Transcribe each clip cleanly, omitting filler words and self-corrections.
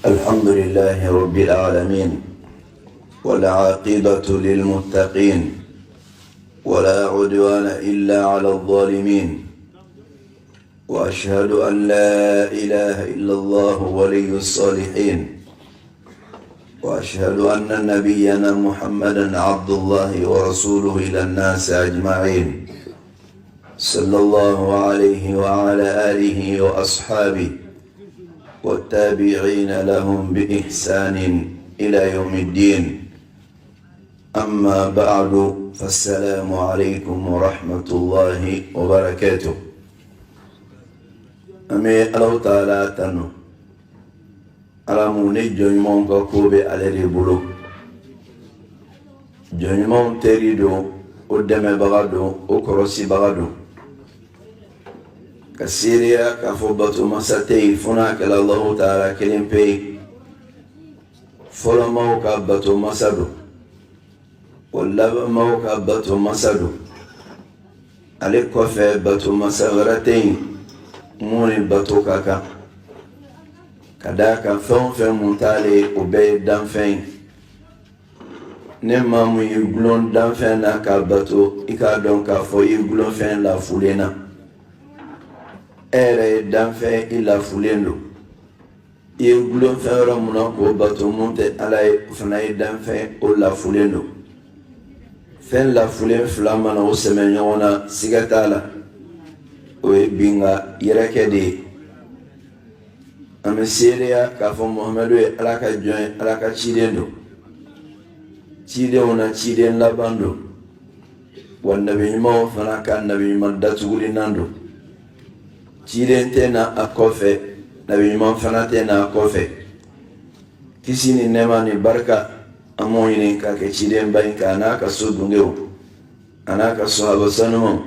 الحمد لله رب العالمين والعاقبة للمتقين ولا عدوان إلا على الظالمين وأشهد أن لا إله إلا الله ولي الصالحين وأشهد أن نبينا محمدا عبد الله ورسوله إلى الناس أجمعين صلى الله عليه وعلى آله وأصحابه والتابعين لهم بإحسان إلى يوم الدين. أما بعد فالسلام عليكم ورحمة الله وبركاته. أمي الله تعالى تنو على موني جنمون كوبي على ريبولو جنمون تريدو قدام بغادو وكروسي بغادو كسيريا كفوبتو مساتي فناك الله تعالى كلم بي فلمو كابتو مسادو واللبمو كابتو مسادو عليك وفي بتو مسغرتين موني بتو كاكا كداكا فون فين منتالي وبي دانفين نما مو يغلون دانفين كابتو إكا دونكا فو يغلون فين لا فولينا ere danfɛn i lafulen don i ye gulonfɛn yɔrɔ mun na k'o bato mun tɛ ala ye fana ye danfɛn o lafulen don fɛn lafulen fila mana o sɛmɛ ɲɔgɔn na siga t'a la o ye binga yɛrɛkɛ de ye an bɛ seereya k'a fɔ muhamadu ye ala ka jɔn ye ala ka ciden don cidenw na ciden laban don wa nabi ɲumanw fana ka nabi ɲuman datugulinan don ciden tɛ na a kɔfɛ nabi ɲuman fana tɛ na a kɔfɛ kisi ni nɛɛma ni barika an m'o ɲini k'a kɛ cidenba in kan a n'a ka so dunkew a n'a ka sahaba sanumaw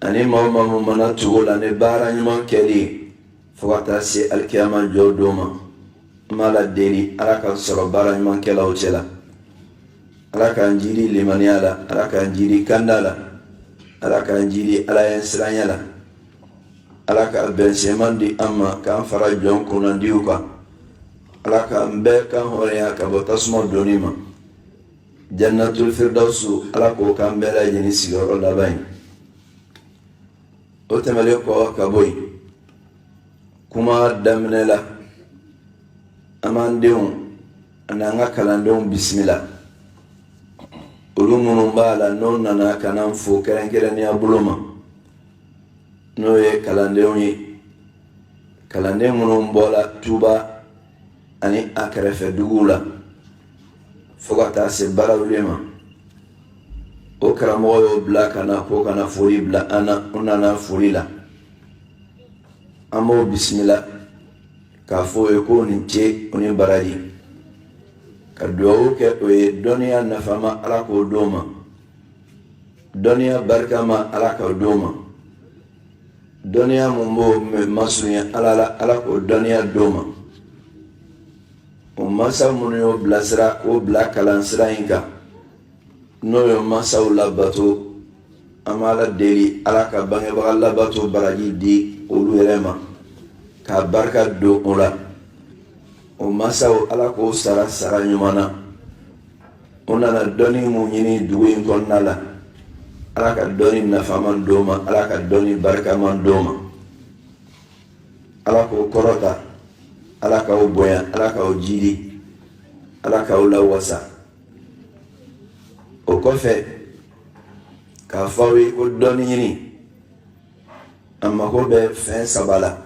ani maa o maa min mana tugu la ni baara ɲuman kɛli fo ka taa se alikiyama jɔ don ma an b'a la deli ala ka sɔrɔ baara ɲuman kɛlaw cɛ la ala k'an jiri limaniya la ala k'an jiri kanda la ala k'an jiri ala ye siranya la ala ka bɛnsɛman di an ma k'an fara jɔn kunnandiw kan ala k'an bɛɛ kan hɔrɔnya ka bɔ tasuma donni ma jannatul firdausu ala k'o k'an bɛɛ lajɛlen sigiyɔrɔ laban ye o tɛmɛlen kɔ ka bɔ yen kuma daminɛ la an b'an denw ani an ka kalandenw bisimila olu minnu b'a la n'o nana ka n'an fo kɛrɛnkɛrɛnnenya bolo ma n'o ye kalandenw ye kalanden minnu bɔla tuba ani a kɛrɛfɛ duguw la fo ka taa se barawuli ma o karamɔgɔ y'o bila ka na ko ka na foli bila an na o nana foli la an b'o bisimila k'a fɔ o ye ko ni ce o ni baraji ka duwawu kɛ o ye dɔnniya nafama ala k'o d'o ma dɔnniya barikama ala k'o d'o ma dɔnniya mun b'o masunya ala la ala k'o dɔnniya d'o ma o masa minnu y'o bilasira k'o bila kalansira in kan n'o ye masaw labato an b'a la deli ala ka bangebaga labato baraji di olu yɛrɛ ma k'a barika don o la o masaw ala k'o sara sara ɲuman na o nana dɔnni mun ɲini dugu in kɔnɔna la ala ka dɔnni nafaman d'o ma ala ka dɔnni barikaman d'o ma ala k'o kɔrɔta ala k'o bonya ala k'o jidi ala k'o lawasa o kɔfɛ k'a fɔ aw ye ko dɔnni ɲini a mago bɛ fɛn saba la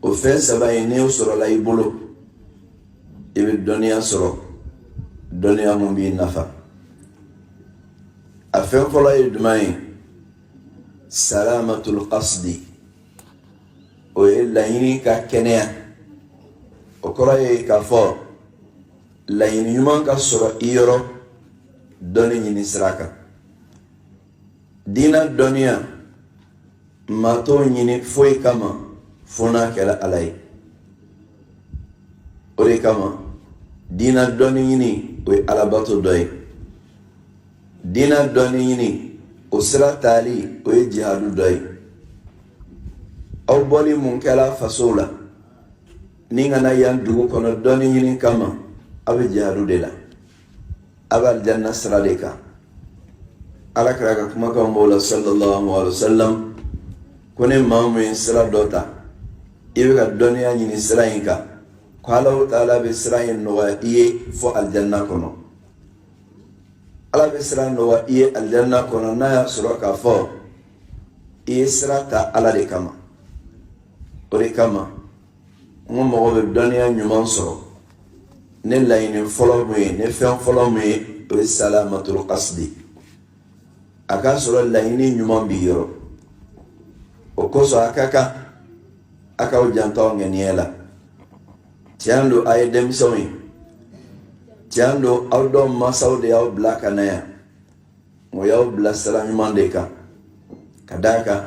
o fɛn saba in n'i y'o sɔrɔla i bolo i bɛ dɔnniya sɔrɔ dɔnniya mun b'i nafa a fɛn fɔlɔ ye jumɛn ye salamatul qasdi o ye laɲini ka kɛnɛya o kɔrɔ ye k'a fɔ laɲini ɲuman ka sɔrɔ i yɔrɔ dɔnni ɲini sira kan diina dɔnniya maa t'o ɲini foyi kama fo n'a kɛra ala ye o de kama diina dɔnni ɲini o ye alabato dɔ ye diina dɔnni ɲini o sira taali o ye jihadu dɔ ye aw bɔli mun kɛla fasow la ni ngana yan dugu kono doni ñinin kama abe jihadu de la abe aljanna sira de kan ala kira ka kuma kan bola sallallahu alaihi wasallam ko ne maamu ye sira dɔ ta i bɛ ka dɔnniya ɲini sira in kan ko Allahu taala bɛ sira in nɔgɔya i ye fo aljanna kɔnɔ ala bɛ sira nɔgɔya i ye aljanna kɔnɔ n'a y'a sɔrɔ k'a fɔ i ye sira ta ala de kama o de kama n ko mɔgɔ bɛ dɔnniya ɲuman sɔrɔ ne laɲini fɔlɔ mun ye ne fɛn fɔlɔ mun ye o ye salamatul qasdi a k'a sɔrɔ laɲini ɲuman b'i yɔrɔ o kosɔn a ka kan a k'aw janto ŋaniya la tiɲɛ don a ye denmisɛnw ye tiɲɛ don aw dɔw mansaw de y'aw bila ka na yan o y'aw bila sira ɲuman de kan ka d'a kan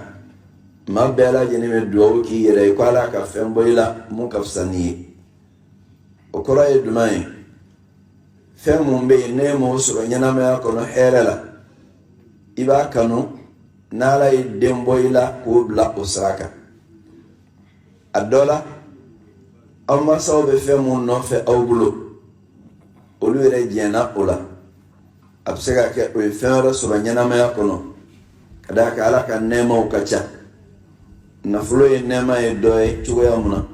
maa bɛɛ lajɛlen bɛ dugawu k'i yɛrɛ ye ko ala ka fɛn bɔ i la mun ka fisa n'i ye o kɔrɔ ye jumɛn ye fɛn mun bɛ yen ne m'o sɔrɔ ɲɛnamaya kɔnɔ hɛrɛ la i b'a kanu n'ala ye den bɔ i la k'o bila o sira kan a dɔ la aw mansaw bɛ fɛn mun nɔfɛ aw bolo olu yɛrɛ jɛnna o la a bɛ se ka kɛ o ye fɛn wɛrɛ sɔrɔ ɲɛnamaya kɔnɔ ka d'a kan ala ka nɛɛmaw ka ca nafolo ye nɛɛma ye dɔ ye cogoya mun na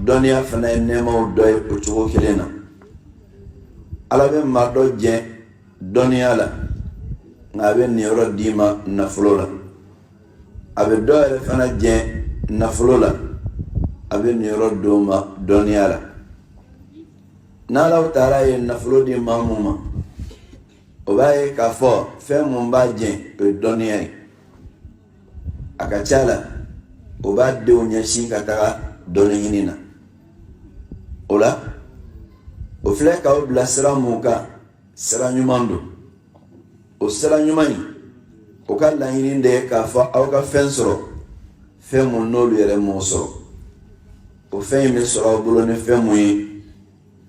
dɔnniya fana ye nɛɛmaw dɔ ye o cogo kelen na ala bɛ maa dɔ jɛn dɔnniya la nka a bɛ niyɔrɔ d'i ma nafolo la a bɛ dɔ yɛrɛ fana jɛn nafolo la a bɛ niyɔrɔ d'o ma dɔnniya la n'Ala taala ye nafolo di maa mun ma o b'a ye k'a fɔ fɛn mun b'a jɛn o ye dɔnniya ye a ka ca la o b'a denw ɲɛsin ka taga dɔnni ɲini na o la o filɛ k'aw bila sira mun kan sira ɲuman don o sira ɲuman in o ka laɲini de ye k'a fɔ aw ka fɛn sɔrɔ fɛn mun n'olu yɛrɛ m'o sɔrɔ o fɛn in bɛ sɔrɔ aw bolo ni fɛn mun ye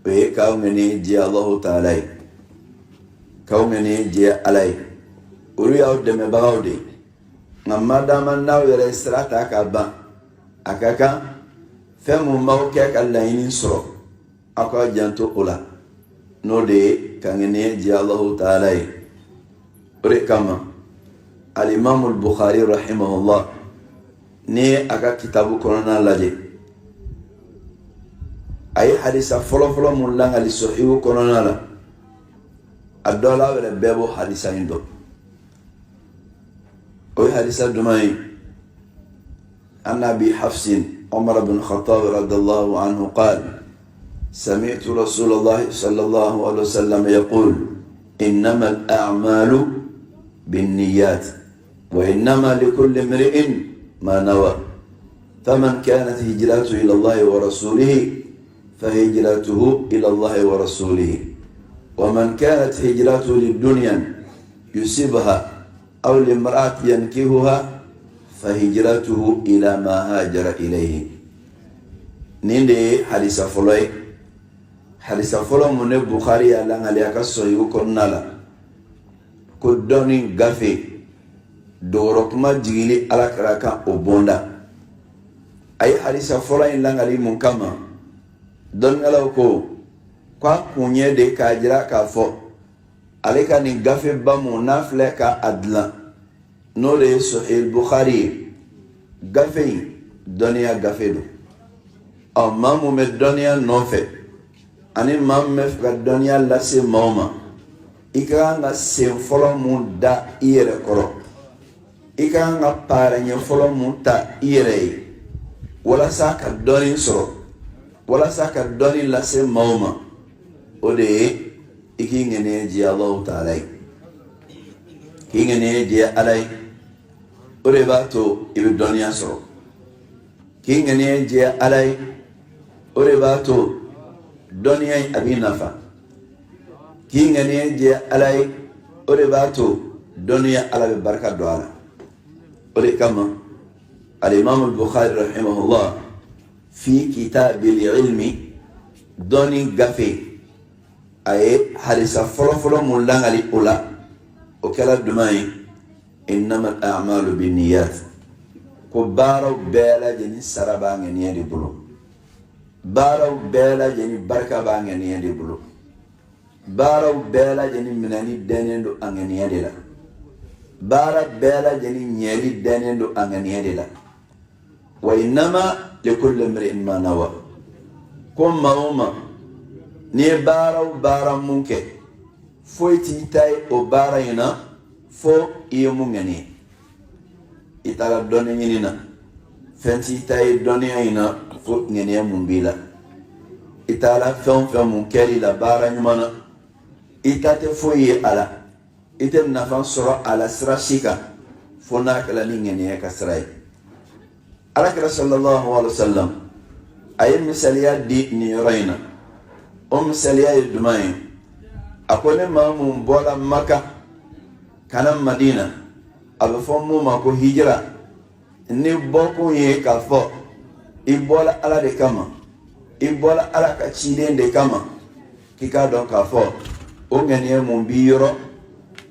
o ye k'aw ŋɛniya diya Allahu taala ye k'aw ŋɛniya diya ala ye olu y'aw dɛmɛbagaw de ye nka madama n'aw yɛrɛ sira ta ka ban a ka kan fɛn mun b'aw kɛ ka laɲini sɔrɔ aw ka janto o la n'o de ye ka ŋɛniya diya Allahu taala ye o de kama al-Imam al-Bukhari rahimahullah ni ye a ka kitabu kɔnɔna lajɛ a ye hadisa fɔlɔfɔlɔ mun langali Sahihu kɔnɔna la a dɔ la aw yɛrɛ bɛɛ b'o hadisa in dɔn o ye hadisa jumɛn ye an Abi Hafsin Umar bin Khattab radiyallahu anhu qala سمعت رسول الله صلى الله عليه وسلم يقول إنما الأعمال بالنيات وإنما لكل امرئ ما نوى فمن كانت هجرته إلى الله ورسوله فهجرته إلى الله ورسوله ومن كانت هجرته للدنيا يصيبها أو لامرأة ينكهها فهجرته إلى ما هاجر إليه نيندي حديث فلوي hadisa fɔlɔ mun ne Bukhari y'a langali a ka Sahihu kɔnɔna la ko dɔnni gafe dogoro kuma jigili Alakira kan o bonda a ye hadisa fɔlɔ in langali mun kama dɔnnikɛlaw ko a kun ye de k'a jira k'a fɔ ale ka nin gafe ba mun n'a filɛ ka a dilan n'o de ye Sahih Bukhari ye gafe in dɔnniya gafe don maa mun bɛ dɔnniya nɔfɛ ani maa min bɛ fɛ ka dɔnniya lase maaw ma i ka kan ka sen fɔlɔ mun da i yɛrɛ kɔrɔ i ka kan ka paarɛɲɛ fɔlɔ mun ta i yɛrɛ ye walasa ka dɔnni sɔrɔ walasa ka dɔnni lase maaw ma o de ye i k'i ŋɛniya diya Allahu taala ye k'i ŋɛniya diya ala ye o de b'a to i bɛ dɔnniya sɔrɔ k'i ŋɛniya diya ala ye o de b'a to dɔnniya in a b'i nafa k'i ŋaniya diya ala ye o de b'a to dɔnniya ala bɛ barika don a la o de kama al-Imam al-Bukhari rahimahullah fi kitabil ilmi dɔnni gafe a ye hadisa fɔlɔfɔlɔ mun langali o la o kɛra duman ye innama al-a'malu binniyat ko baaraw bɛɛ lajɛlen sara b'a ŋaniya de bolo baaraw bɛɛ lajɛlen barika b'a ŋaniya de bolo baaraw bɛɛ lajɛlen minɛni dɛnnen don a ŋaniya de la baara bɛɛ lajɛlen ɲɛli dɛnnen don a ŋaniya de la wa innama likulli imri'in ma nawa ko maa o maa n'i ye baara o baara mun kɛ foyi t'i ta ye o baara in na fo i ye mun ŋaniya i taara dɔnni ɲini na fɛn t'i ta ye dɔnniya in na fo ŋaniya mun b'i la i taara fɛn o fɛn mun kɛl'i la baara ɲuman na i ta tɛ foyi ye a la i tɛ nafa sɔrɔ a la sira si kan fo n'a kɛla ni ŋaniya ka sira ye alakira sallallahu alaihi wasallam a ye misaliya di nin yɔrɔ in na o misaliya ye jumɛn ye a ko ne maa mun bɔra maka ka na madina a bɛ fɔ mun ma ko hijira ni bɔkun ye k'a fɔ i bɔra ala de kama i bɔra ala ka ciden de kama k'i k'a dɔn k'a fɔ o ŋaniya mun b'i yɔrɔ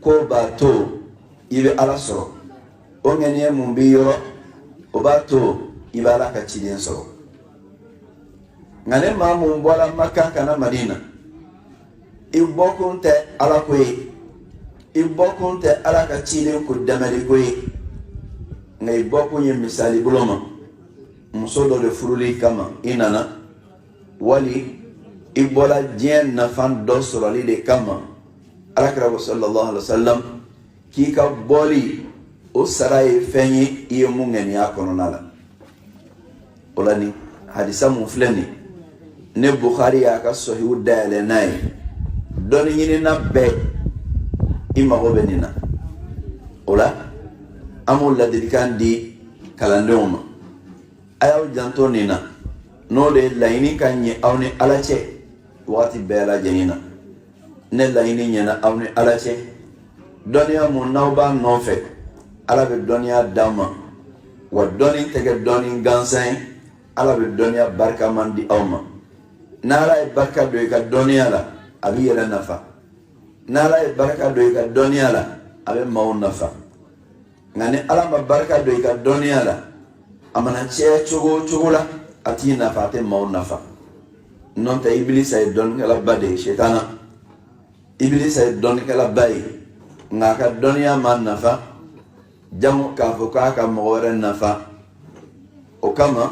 ko b'a to i bɛ ala sɔrɔ o ŋaniya mun b'i yɔrɔ o b'a to i bɛ ala ka ciden sɔrɔ nka ne maa mun bɔra maka ka na madina i bɔkun tɛ ala ko ye i bɔkun tɛ ala ka ciden ko dɛmɛli ko ye nka i bɔkun ye misali bolo ma muso dɔ de furuli kama i nana wali i bɔra diɲɛ nafa dɔ sɔrɔli de kama alakira sallallahu alaihi wasallam k'i ka bɔli o sara ye fɛn ye i ye mun ŋaniya kɔnɔna la o la ni hadisa mun filɛ nin ne Bukhari y'a ka sahihu dayɛlɛ n'a ye dɔnni ɲinina bɛɛ i mago bɛ nin na o la an b'o ladilikan di kalandenw ma a y'aw janto nin na n'o de ye laɲini ka ɲɛ aw ni ala cɛ waati bɛɛ lajɛlen na ne laɲini ɲɛna aw ni ala cɛ dɔnniya mun n'aw b'a nɔfɛ ala bɛ dɔnniya d'aw ma wa dɔnni tɛ kɛ dɔnni gansan ye ala bɛ dɔnniya barikaman di aw ma n'ala ye barika don i ka dɔnniya la a b'i yɛrɛ nafa n'ala ye barika don i ka dɔnniya la a bɛ maaw nafa nka ni ala ma barika don i ka dɔnniya la a mana caya cogo o cogo la a t'i nafa a tɛ maaw nafa n'o tɛ ibilisa ye dɔnnikɛlaba de ye shetana ibilisa ye dɔnnikɛlaba ye nka a ka dɔnniya ma nafa jango k'a fɔ k'a ka mɔgɔ wɛrɛ nafa o kama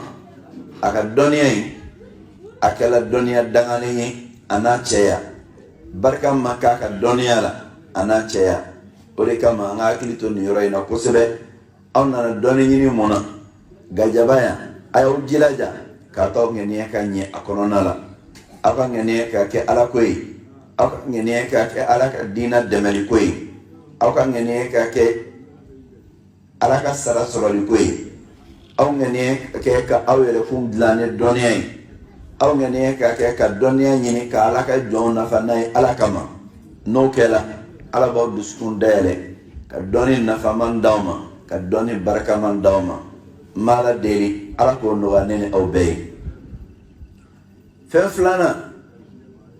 a ka dɔnniya in a kɛla dɔnniya dangalen ye a n'a cɛya barika ma k'a ka dɔnniya la a n'a cɛya o de kama an ka hakili to nin yɔrɔ in na kosɛbɛ aw nana dɔnni ɲini mun na gajaba yan a y'aw jilaja k'a to aw ŋaniya ka ɲɛ a kɔnɔna la aw ka ŋaniya ka kɛ ala ko ye aw ka ŋaniya ka kɛ ala ka diina dɛmɛli ko ye aw ka ŋaniya ka kɛ ala ka sara sɔrɔli ko ye aw ŋaniya ka kɛ ka aw yɛrɛ kun dilan ni dɔnniya ye aw ŋaniya ka kɛ ka dɔnniya ɲini ka ala ka jɔnw nafa n'a ye ala kama n'o kɛla ala b'aw dusukun dayɛlɛ ka dɔnni nafaman d'aw ma ka dɔnni barikaman d'aw ma n b'a la deli ala k'o nɔgɔya ne ni aw bɛɛ ye fɛn filanan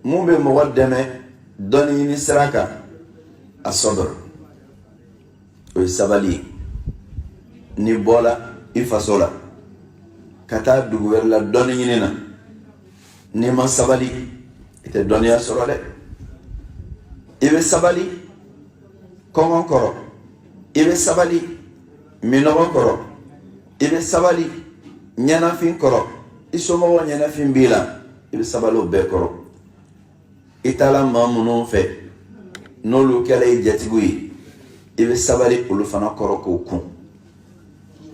mun bɛ mɔgɔ dɛmɛ dɔnni ɲini sira kan a sabr o ye sabali ye ni bɔla i faso la ka taa dugu wɛrɛ la dɔnni ɲini na n'i ma sabali i tɛ dɔnniya sɔrɔ dɛ i bɛ sabali kɔngɔ kɔrɔ i bɛ sabali minɔgɔ kɔrɔ i bɛ sabali ɲɛnafin kɔrɔ i somɔgɔw ɲɛnafin b'i la i bɛ sabali o bɛɛ kɔrɔ i taara maa minnu fɛ n'olu kɛra i jatigiw ye i bɛ sabali olu fana kɔrɔ k'o kun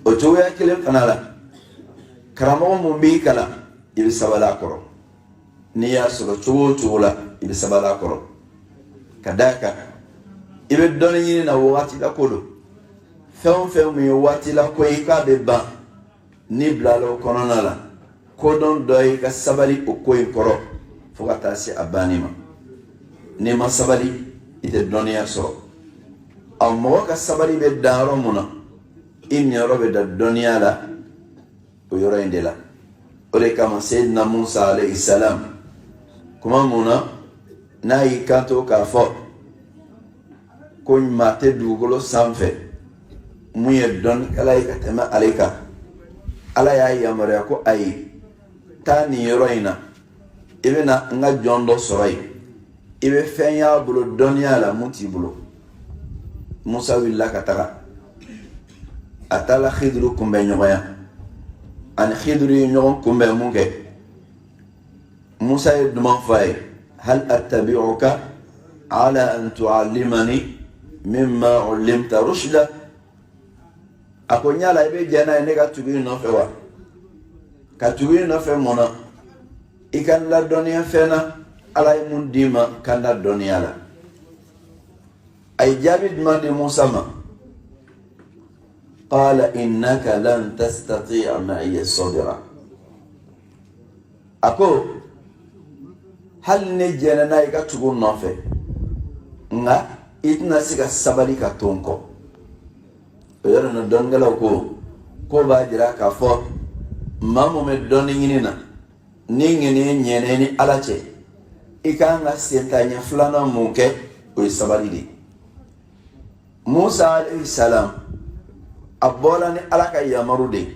o cogoya kelen fana la karamɔgɔ mun b'i kalan i bɛ sabali a kɔrɔ n'i y'a sɔrɔ cogo o cogo la i bɛ sabali a kɔrɔ ka d'a kan i bɛ dɔnni ɲini na wagati la ko don fɛn o fɛn min ye waati la ko ye k'a bɛ ban n'i bilala o kɔnɔna la kodɔn dɔ ye ka sabali o ko in kɔrɔ fo ka taa se a banni ma n'i ma sabali i tɛ dɔnniya sɔrɔ a mɔgɔ ka sabali bɛ dan yɔrɔ mun na i niyɔrɔ bɛ da dɔnniya la o yɔrɔ in de la o de kama Seydina Musa alayhi salam kuma mun na n'a y'i kanto k'a fɔ ko maa tɛ dugukolo sanfɛ mun ye dɔnnikɛla ye ka tɛmɛ ale kan ala y'a yamaruya ko ayi taa nin yɔrɔ in na i bɛna n ka jɔn dɔ sɔrɔ yen i bɛ fɛn y'a bolo dɔnniya la mun t'i bolo. Musa wulila ka taga a taala Khidru kunbɛn ɲɔgɔnya ani Khidru ye ɲɔgɔn kunbɛn mun kɛ Musa ye duman fɔ a ye hal attabi'uka ala an tu'allimani mimma 'ullimta rushda. A ko ɲala i bɛ jɛn n'a ye ne ka tugu i nɔfɛ wa? Ka tugu i nɔfɛ mun na? I ka n ladɔnniya fɛn na Ala ye mun d'i ma ka n ladɔnniya la. A ye jaabi jumɛn di Musa ma? Qala innaka lan tastati'a ma'iya sabra. A ko hali ne jɛnna n'a ye ka tugu nɔfɛ nka i tɛna se ka sabali ka to n kɔ. O yɔrɔ nin dɔnnikɛlaw ko b'a jira k'a fɔ maa mun bɛ dɔnni ɲini na ni ŋɛniɲɛ ɲɛnɛ ni Ala cɛ i kan ka sentaɲɛ filanan mun kɛ o ye sabali de. Musa alayhi salam a bɔra ni Ala ka yamaru de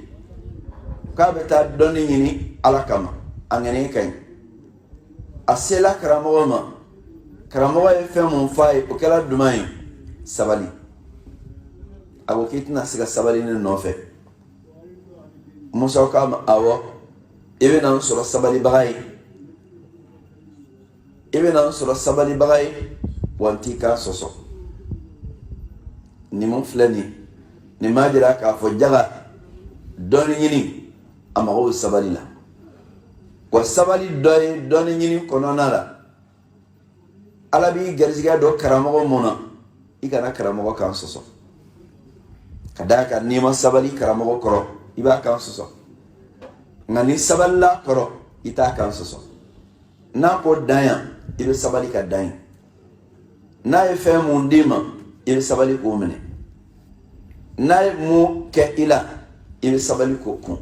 k'a bɛ taa dɔnni ɲini Ala kama a ŋɛniɲɛ ka ɲi. A sela karamɔgɔ ma karamɔgɔ ye fɛn mun f'a ye o kɛra duman ye sabali. A ko k'i tɛna se ka sabali ne nɔfɛ. Musa k'a ma awɔ i bɛna n sɔrɔ sabalibaga ye i bɛna n sɔrɔ sabalibaga ye wa n t'i kan sɔsɔ. Nin mun filɛ nin m'a jira k'a fɔ jaga dɔnni ɲini a mago bɛ sabali la. Wa sabali dɔ ye dɔnni ɲini kɔnɔna la Ala b'i garizigɛ dɔ karamɔgɔ mun na i kana karamɔgɔ kan sɔsɔ. Ka d'a kan n'i ma sabali karamɔgɔ kɔrɔ i b'a kan sɔsɔ nka ni sabalila kɔrɔ i t'a kan sɔsɔ. N'a ko dan yan i bɛ sabali ka dan ye. N'a ye fɛn mun d'i ma i bɛ sabali k'o minɛ. N'a ye mun kɛ i la i bɛ sabali k'o kun.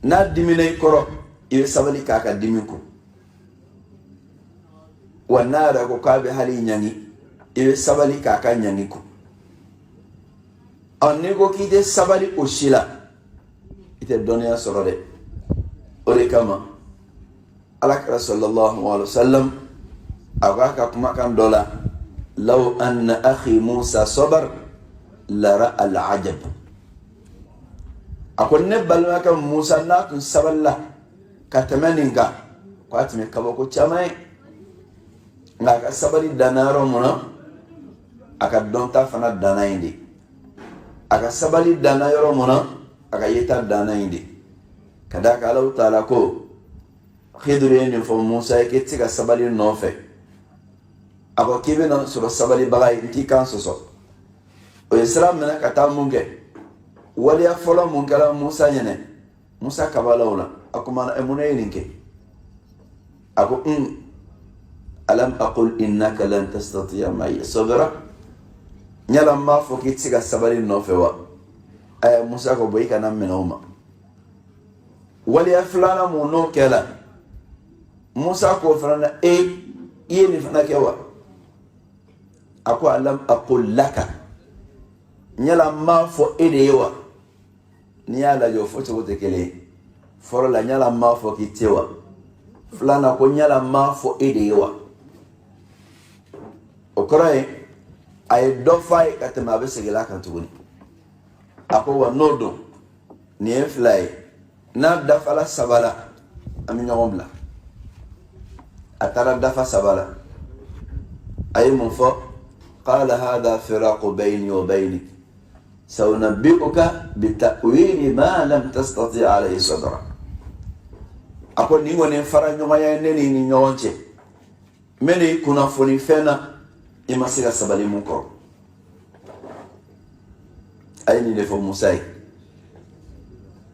N'a dimina i kɔrɔ i bɛ sabali k'a ka dimi kun. Wa n'a yɛrɛ ko k'a bɛ hali ɲangi i bɛ sabali k'a ka ɲangi kun. N'i ko k'i tɛ sabali o si la i tɛ dɔnniya sɔrɔ dɛ. O de kama Alakira sallallahu alaihi wasallam a ko a ka kumakan dɔ la law anna akhi Musa sabar lara al-ajab. A ko ne balimakɛ Musa n'a tun sabalila ka tɛmɛ nin kan ko a tun bɛ kabako caman ye nka a ka sabali danna yɔrɔ mun na a ka dɔnta fana danna yen de. A ka sabali danna yɔrɔ mun na a ka yeta danna yen de. Ka d'a kan Alahu Taala ko Khidru ye nin fɔ Musa ye k'i tɛ se ka sabali nɔfɛ. A ko k'i bɛna sɔrɔ sabalibaga ye n t'i kan sɔsɔ. O ye sira minɛ ka taa mun kɛ waliya fɔlɔ mun kɛra Musa ɲɛnɛ Musa kabala o la. A ko mun ye nin kɛ? A ko alam aqul innaka lan tastati'a ma'iya sabra. Ɲala m'a fɔ k'i tɛ se ka sabali nɔfɛ wa? Musa ko bɔ i kana minɛ o ma. Waliya filanan mun n'o kɛla Musa ko fana na i ye nin fana kɛ wa? A ko alam aqul laka. Ɲala m'a fɔ e de ye wa? N'i y'a lajɛ o fɔ cogo tɛ kelen ye. Fɔlɔ la ɲala m'a fɔ k'i tɛ wa? Filanan ko ɲala m'a fɔ e de ye wa? O kɔrɔ ye a ye dɔ f'a ye ka tɛmɛ a bɛ segin a kan tuguni. A ko wa n'o don nin ye fila ye n'a dafala saba la an bɛ ɲɔgɔn bila. A taara dafa saba la a ye mun fɔ? qala hadha firaqu bayni wa baynik saunabbi'uka bita'wili ma lam tastati' alayhi sabra. A ko nin kɔni fara ɲɔgɔnya ne ni ɲɔgɔn cɛ n bɛ n'i kunnafoni fɛn na i ma se ka sabali mun kɔrɔ. A ye nin de fɔ Musa ye.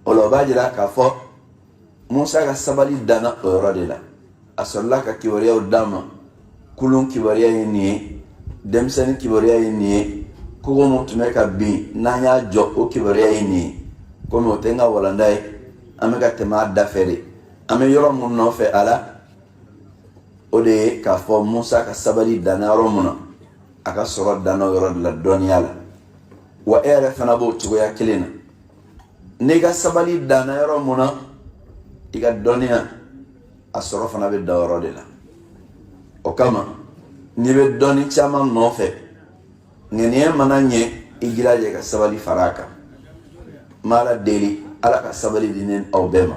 O la o b'a jira k'a fɔ Musa ka sabali danna o yɔrɔ de la. A sɔrɔla ka kibaruyaw d'a ma. Kulun kibaruya ye nin ye, denmisɛnnin kibaruya ye nin ye, kogo mun tun bɛ ka bin n'an y'a jɔ o kibaruya ye nin ye. Komi o tɛ n ka walanda ye, an bɛ ka tɛmɛ a da fɛ de. An bɛ yɔrɔ mun nɔfɛ a la, o de ye k'a fɔ Musa ka sabali danna yɔrɔ mun na, a ka sɔrɔ danna o yɔrɔ de la dɔnniya la. Wa e yɛrɛ fana b'o cogoya kelen na. N'i ka sabali danna yɔrɔ mun na, iga dɔnniya a sɔrɔ fana bɛ da yɔrɔ de la o kama n'i bɛ dɔnni caman nɔfɛ ŋaniya mana ɲɛ i jilaja ka sabali fara a kan n bɛ Ala deli Ala ka sabali di ne aw bɛɛ ma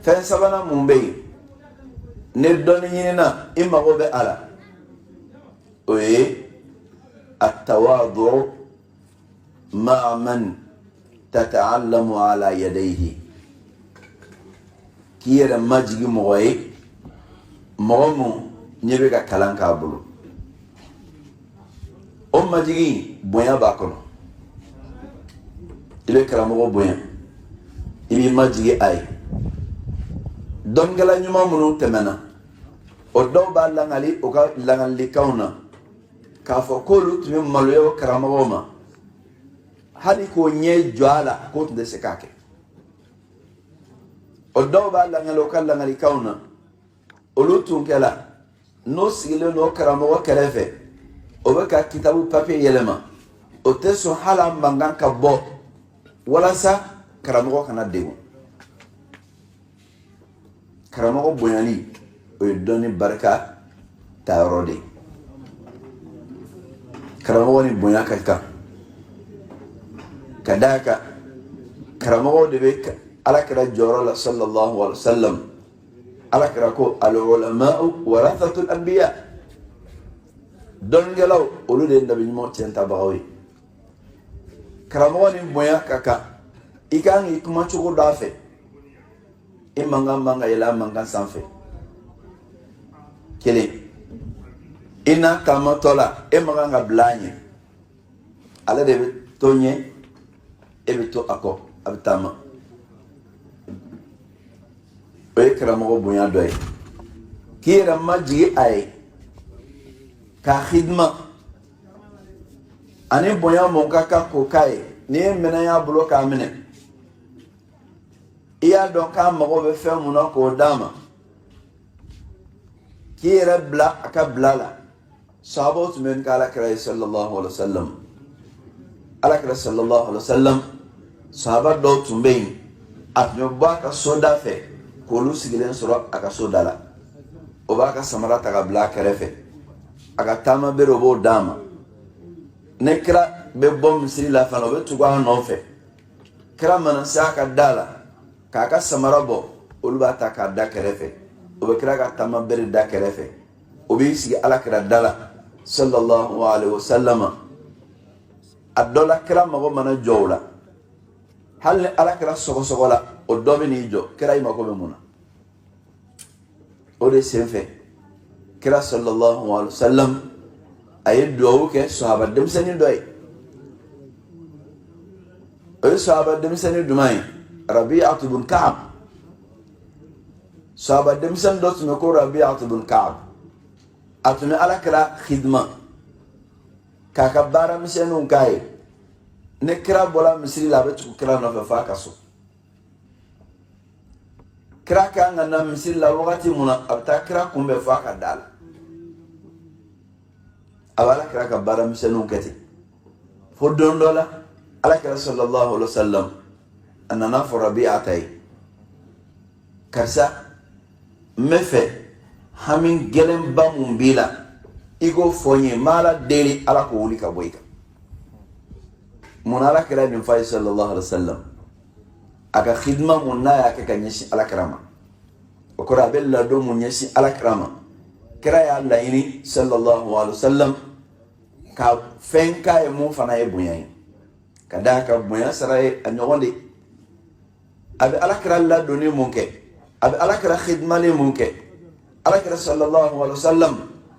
fɛn sabanan mun bɛ yen ne dɔnni ɲinina i mago bɛ a la o ye التواضع مع من تتعلم على يديه k'i yɛrɛ majigi mɔgɔ ye mɔgɔ mun ɲɛ bɛ ka kalan k'a bolo o majigi bonya b'a kɔnɔ i bɛ karamɔgɔ bonya i b'i majigi a ye dɔnnikɛla ɲuman minnu tɛmɛna o dɔw b'a langali o ka langalikanw na k'a fɔ k'olu tun bɛ maloya o karamɔgɔw ma hali k'o ɲɛ jɔ a la k'o tun tɛ se k'a kɛ o dɔw b'a langali o ka langalikanw na olu tun kɛla n'o sigilen don karamɔgɔ kɛrɛfɛ o bɛ ka kitabu papiye yɛlɛma o tɛ sɔn hali a mankan ka bɔ walasa karamɔgɔ kana degun karamɔgɔ bonyali o ye dɔnni barika tayɔrɔ de ye karamɔgɔ ni bonya ka kan ka d'a kan karamɔgɔ de bɛ alakira jɔyɔrɔ la sallallahu alaihi wa sallam alakira ko al-ulama'u warathatul anbiya dɔnnikɛlaw olu de ye nabi ɲumanw tiɲɛtabagaw ye karamɔgɔ ni bonya ka kan i kan k'i kuma cogo dɔ a fɛ i mankan ka yɛlɛ a mankan sanfɛ kelen i n'a taamatɔ la e mankan ka bila a ɲɛ ale de bɛ to ɲɛ e bɛ to a kɔ a bɛ taama o ye karamɔgɔ bonya dɔ ye k'i yɛrɛ majigi a ye k'a hidima ani bonya mun ka kan k'o k'a ye n'i ye minɛn y'a bolo k'a minɛ i y'a dɔn k'a mago bɛ fɛn mun na k'o d'a ma k'i yɛrɛ bila a ka bila la sahabaw tun bɛ ka alakira ye sallallahu alaihi wa sallam alakira sallallahu alaihi wa sallam sahaba dɔw tun bɛ yen a tun bɛ bɔ a ka soda fɛ k'olu sigilen sɔrɔ a ka soda la o b'a ka samara ta ka bila a kɛrɛfɛ a ka taama bere o b'o d'a ma ne kira bɛ bɔ misiri la fana o bɛ tugu a nɔfɛ kira mana se a ka da la k'a ka samara bɔ olu b'a ta k'a da kɛrɛfɛ o bɛ kira ka taama bere da kɛrɛfɛ o b'i sigi alakira da la sallallahu alaihi wa sallam a dɔ la kira mago mana jɔ o la hali ni alakira sɔgɔsɔgɔ la o dɔ bɛ n'i jɔ kira i mago bɛ mun na o de senfɛ kira sallallahu alaihi wa sallam a ye duwawu kɛ sahaba denmisɛnnin dɔ ye o ye sahaba denmisɛnnin jumɛn ye Rabi'atu bin Ka'ab sahaba denmisɛnnin dɔ tun bɛ ko Rabi'atu bin Ka'ab a tun bɛ alakira khidma k'a ka baara misɛnninw k'a ye ne kira bɔla misiri la a bɛ tugu kira nɔfɛ f'a ka so kira kan ka na misiri la wagati mun na a bɛ taa kira kunbɛn f'a ka da la a bɛ alakira ka baara misɛnninw kɛ ten fo don dɔ la alakira sallallahu alaihi wa sallam a nana fɔ Rabi'ata ye karisa n bɛ fɛ hami gɛlɛnba mun b'i la i k'o fɔ n ye n b'ala deli ala k'o wuli ka bɔ i kan mun na alakira nin f'a ye sallallahu alaihi wa sallam a ka khidma mun n'a y'a kɛ ka ɲɛsin alakira ma o kɔrɔ a bɛ ladon mun ɲɛsin alakira ma kira y'a laɲini sallallahu alaihi wa sallam ka fɛn k'a ye mun fana ye bonya ye ka d'a ka bonya sara ye a ɲɔgɔn de a bɛ alakira ladonni mun kɛ a bɛ alakira khidmalen mun kɛ alakira sallallahu alaihi wa sallam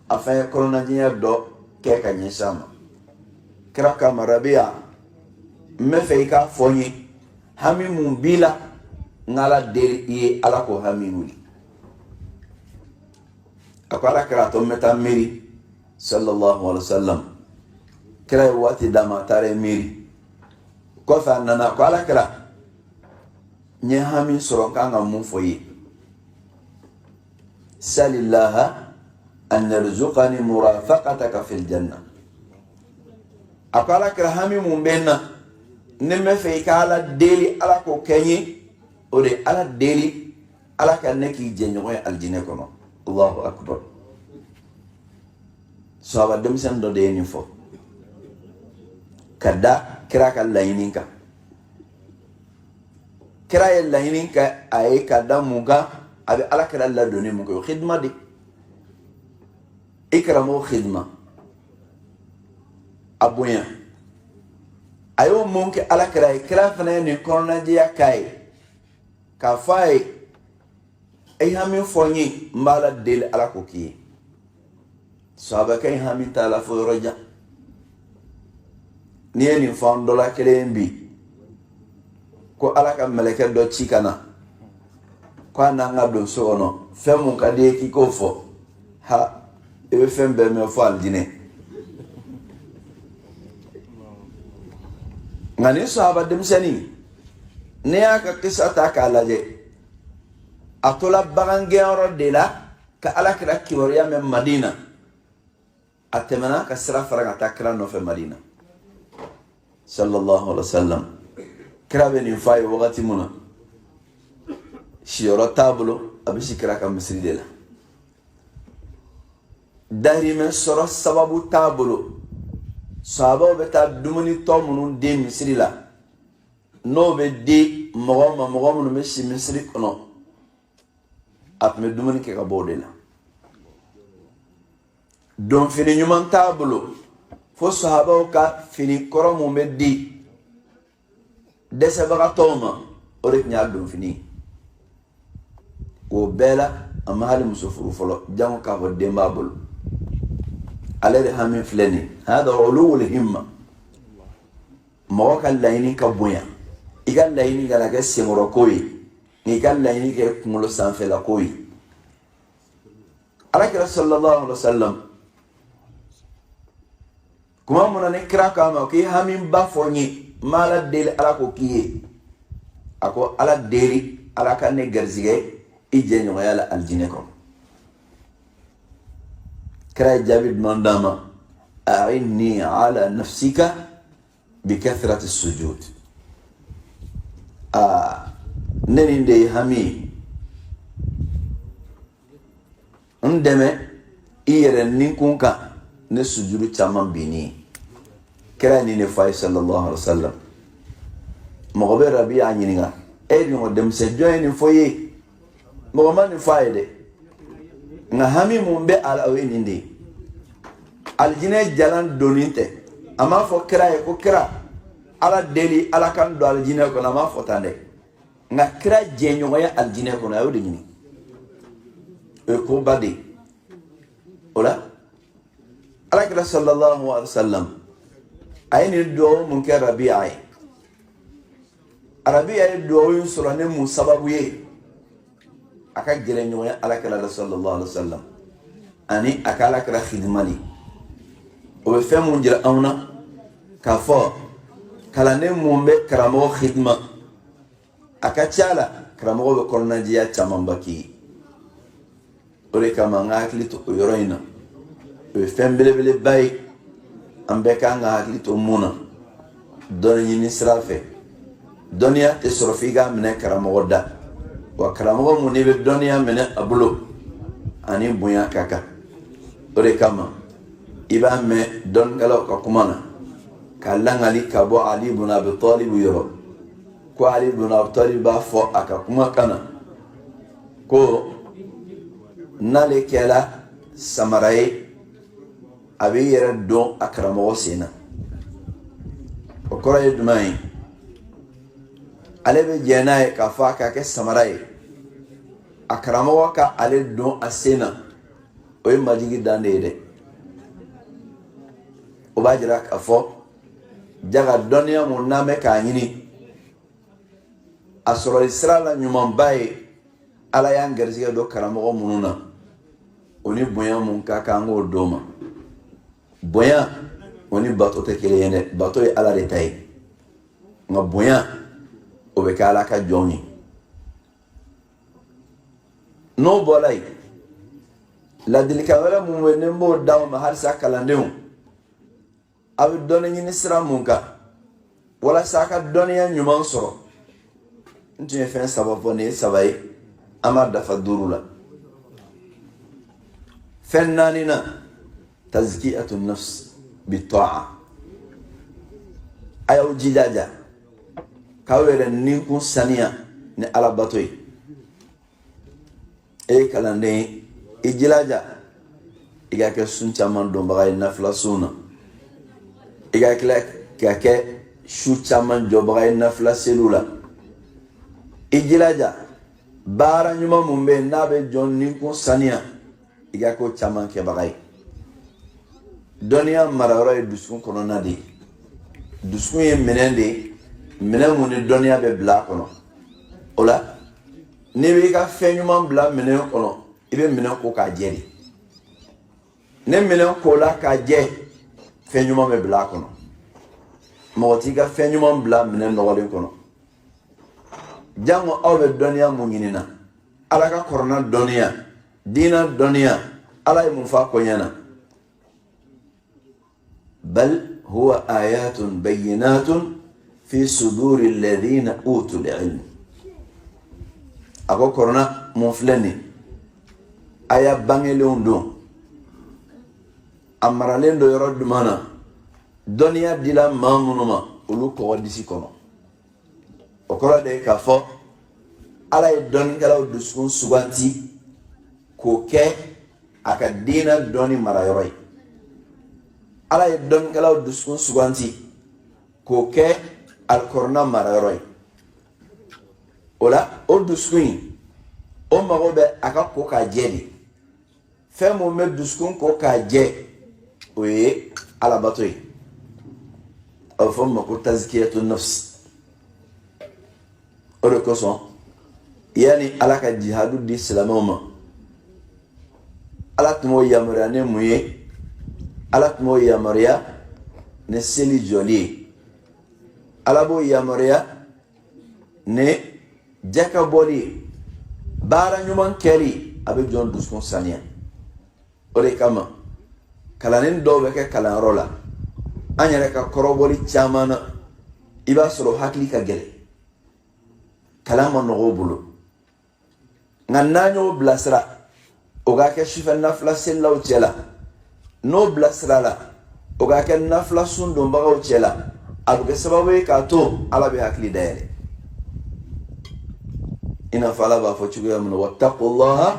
a fɛn ye kɔnɔnajɛya dɔ kɛ ka ɲɛsin a ma kira kama Rabi'a n bɛ fɛ i k'a fɔ n ye hami mun b'i la n ala deli i ye ala k'o hami wuli a ko alakira to n bɛ taa miiri sallallahu alaihi wa sallam kira ye waati d'a ma a taara ye miiri kɔfɛ a nana a ko alakira n ye hami sɔrɔ n kan ka mun fɔ i ye salillaha an yarzuqani murafaqataka fil janna a ko alakira hami mun bɛ n na ne bɛ fɛ i ka ala deli ala k'o kɛ n ye ode ala deli ala ka neki jenyo aljine kono Allahu akbar sahaba demsen do de ni fo kada kira ka layininka kira ye layininka ay kada muga abi ala kira la doni muga khidma di ikramo khidma abuya ayo monke ala kira fana ni korona dia kai ka fay ay hamin fonyi mbala del ala ko ki sahaba kay hamin tala fo roja ni ni fondo la kelembi ko ala ka malaka do chikana ko ananga do sono femu ka de ki ko fo ha e fembe me fo aljine ngani sahaba demsani ne aka kisa ta ka laje atola bagange oro de la ka ala kira kiwariya me Madina atemana ka sira faraga ta kira no fe Madina sallallahu alaihi wasallam kira be ni fay wakati muna shiyoro tablo abisi kira ka misri de la dari men soro sababu tablo sahaba be ta dumuni to munun de misri la no be de mogo munun me shi misri kono atme dumuni ke ka bode la don fini nyuman tablo fo sahaba ka fini koro mu meddi dese baga toma ore nya don fini o bela amali musufuru folo jango ka bo dembabul alade hamin fleni hada ulul himma mawaka layni ka boya igal layni gala ga semoro koyi ni kan layni ke kumulo sanfe la koyi alakira sallallahu alaihi wasallam kuma muna ne kira kama ki hamin ba fonyi mala deli ala ko kiye ako ala deri ala kan ne garzige ije nyo yala aljine ko kira jabid mandama a'inni ala nafsika bi kathrati as-sujud neni de hami ndeme iyere ninkunka ne sujudu chaman bini kira ni ne fay sallallahu alaihi wasallam mo be rabi anyinga e ni mo dem se joy ni foye mo man ni fayde nga hami mo be ala we ni ndi aljine jalan doninte ama fo kira e ko kira ala deli ala kan do aljine ko na ma fotande nga kira jenyo ya aljine ko na yodi ni e ko badi ola ala kira sallallahu alaihi wasallam ayni do mun ke rabi'a arabiya do yin surane mu sababu ye aka gele nyoya ala kira sallallahu alaihi wasallam ani akala kira khidmani o be fe mun jira awna ka fo kala ne mu be karamo khidma aka chala karamo be korna jiya chamambaki ore kama ngakli to yoroina e fembele bay ambe ka ngakli to muna don yini srafe donia te sorofiga mene karamo da wa karamo mu ne be donia mene abulo ani buya kaka ore kama iba me don galo ka kumana kallangali kabo ali ibn abi talib yoro ko ali ibn abi talib ba fo aka kuma kana ko nale kela samarai abi yere don akramo sina o kora yedmai alebe jenai ka fa ka ke samarai akramo ka ale don asena o majigi dande de o bajira ka fo jaga donia mun name ka nyini asoro israla nyuman bae ala yang garziga do karamo mununa oni boya mun ka kango doma boya oni bato te kele yene bato e ala de tay nga boya o be kala ka joni no bolay la dilika wala mun wene mo daw ma har sa kala ndeu abi doni ni sira mun ka wala saka doni ya nyuman soro nti ye fen saba ne sabai ama dafa durula fen nanina tazkiyatu nafs bita'a ayaw jijaja kawere ninkun saniya ni alabatoy kalande ijilaja iga ke sun caman don bagay nafla suna iga ke shu caman jo bagay nafla selula ijilaja bara nyuma mumbe nabe jon ninkun saniya iga ko caman ke bagay doniya mararo duskun kono nadi duskun ye menende menen mun ni doniya be bla kono ola ne be ka fenyuma bla menen kono ibe menen ko ka jeri ne menen ko la ka je fenyuma be bla kono mo ti ka fenyuma bla menen no walen kono jango awbe doniya mun nyinina ala ka korona doniya dina doniya ala mun fa ko nyana bal huwa ayatun bayyinatun fi suduri alladhina utul ilm ako korona mun filani aya bangelon don amaralen do yoro dumana doniya dila mamunuma ulu ko disi kono o kora de ka fo ala e don kala duskun suganti ko ke aka dina doni marayoy ala e don kala duskun suganti ko ke al korona marayoy ola o duskun o mago be aka ko ka jedi femo me duskun ko ka je oye ala batoy o fo mako tazkiyatu nafs o de koson yani ala ka jihadu di silamoma ala tumo yamara ne muye ala tumo yamara ne seli joli ala bo yamara ne jaka boli bara nyuman keri abe jon duskun saniya o de kama kalanin do be ke kalan rola anyare ka koroboli chamana iba soro hakli ka gele kalama no bulu ngananyo blasra oga ke shifa nafla sella o chela no blasra la oga ke nafla sundo mbaga o chela abuke sababu ka to ala be hakli dayele ina fala ba fo chugo yamno wattaqullaha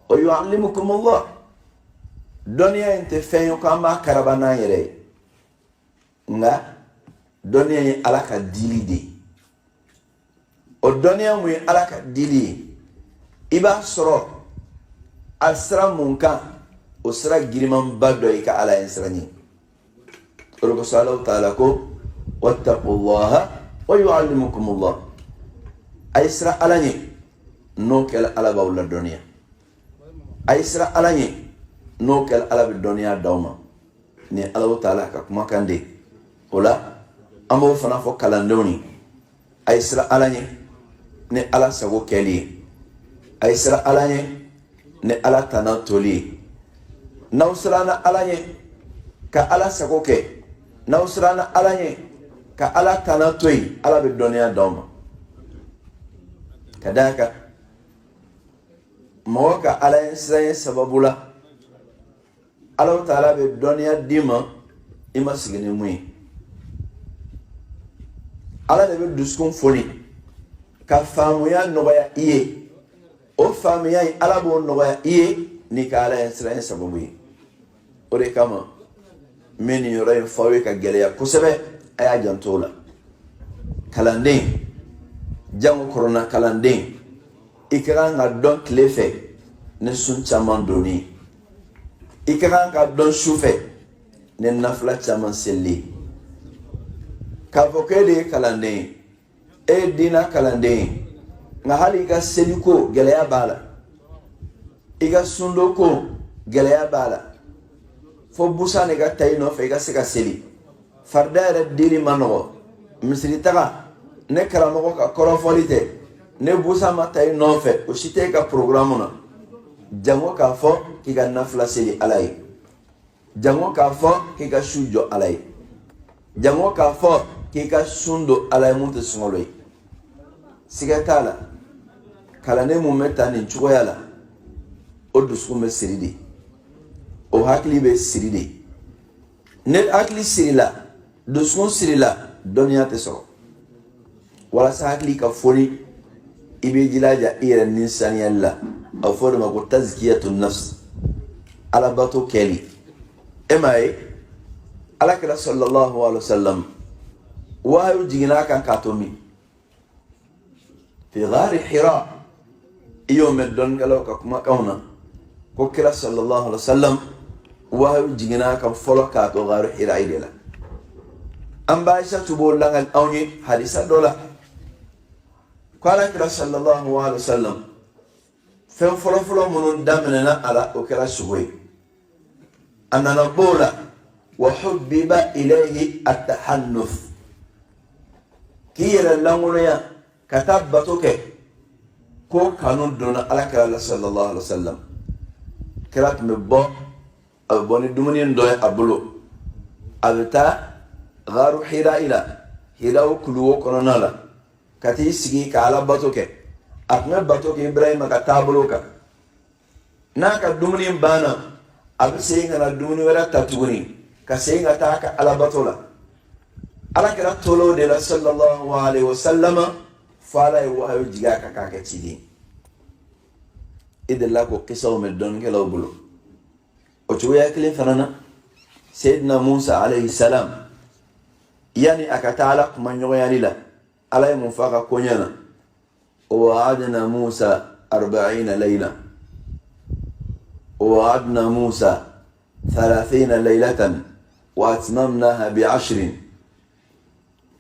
wa yuallimukum Allah doniya inte feyo kama karabana yere nga doniya ni alaka dili de o doniya mu alaka dili iba soro asra munka o sra giriman baddo ka ala insrani ko sallallahu ta'ala ko wattaqullaha wa yuallimukum Allah aisra alani no kel ala bawla doniya aisra alani no kel ala bi doniya dawma ni Allah ta'ala ka kuma kande ola amo fana fo kalandoni aisra alani ne ala sago keli aisra alani ne ala tanatoli nausrana alani ka ala sago ke nausrana alani ka ala tanatoi ala bi doniya dawma kadaka moka ala insra sababula Allah ta'ala be doniya dima ima sigini mui ala de be duskun foni ka famuya nogaya iye o famuya ala bo nogaya iye ni ka ala insra sababu o de kama meni yoro fawe ka geleya kusebe aya jantola kalanden jango corona kalanden ikran nga don klefe ne sun chaman doni ikran ka don shufe ne nafla chaman selli ka vokede kalanden e dina kalanden nga hali ka seliko geleya bala iga sundo ko geleya bala fo busa ne ga tayno fe ga seka seli farda diri manogo misri taga ne karamogo ka korofolite ne busa matay no fe o shite ka programme na jango ka fo ki ga nafla seli alay jango ka fo ki ga shujo alay jango ka fo ki ga sundo alay munte sungoloy sigatala kalane mu meta ni chugoyala o dusukun bɛ siri de o hakili bɛ siri de ne hakili sirila dusukun sirila dɔnniya tɛ sɔrɔ walasa hakili ka foni i bɛ jilaja i yɛrɛ ni saniyali la a bɛ fɔ o de ma ko tazkiyatu nafs alabato kɛli e m'a ye alakira sallallahu alaihi wasallam wahayu jiginna kan k'a to min fi ghari hira i y'o mɛn dɔnnikɛlaw ka kumakanw na ko kira sallallahu alaihi wasallam wahayu jiginna kan fɔlɔ k'a to ghari hira de la an b'a Aisha b'o langal aw ye hadisa dɔ la ko alakira sallallahu alaihi wasallam fɛn fɔlɔ minnu daminɛna a la o kɛra sogo ye a nana b'o la wa hubbiba ilayhi at-tahannuth k'i yɛrɛ lankolonya ka taa bato kɛ ko kanu donna alakira la sallallahu alaihi wasallam kira tun bɛ bɔ a bɛ bɔ ni dumuni dɔ ye a bolo a bɛ taa gharu hira ila hira o kuluwo kɔnɔna la ka t'i sigi ka ala bato kɛ a tun bɛ bato kɛ Ibrahima ka taabolo kan n'a ka dumuni banna a bɛ segin ka na dumuni wɛrɛ ta tuguni ka segin ka taa ka ala bato la alakira tolo de la sallallahu alaihi wasallam fo ala ye wahayu jigin a kan k'a kɛ ciden i delila k'o kisaw mɛn dɔnnikɛlaw bolo o cogoya kelen fana na Seydina Musa alayhi salam yani a ka taa ala kuma ɲɔgɔnyali la ala ye mun fɔ a ka koɲɛ na ووعدنا موسى 40 ليلة ووعدنا موسى 30 ليلة وأتممناها ب10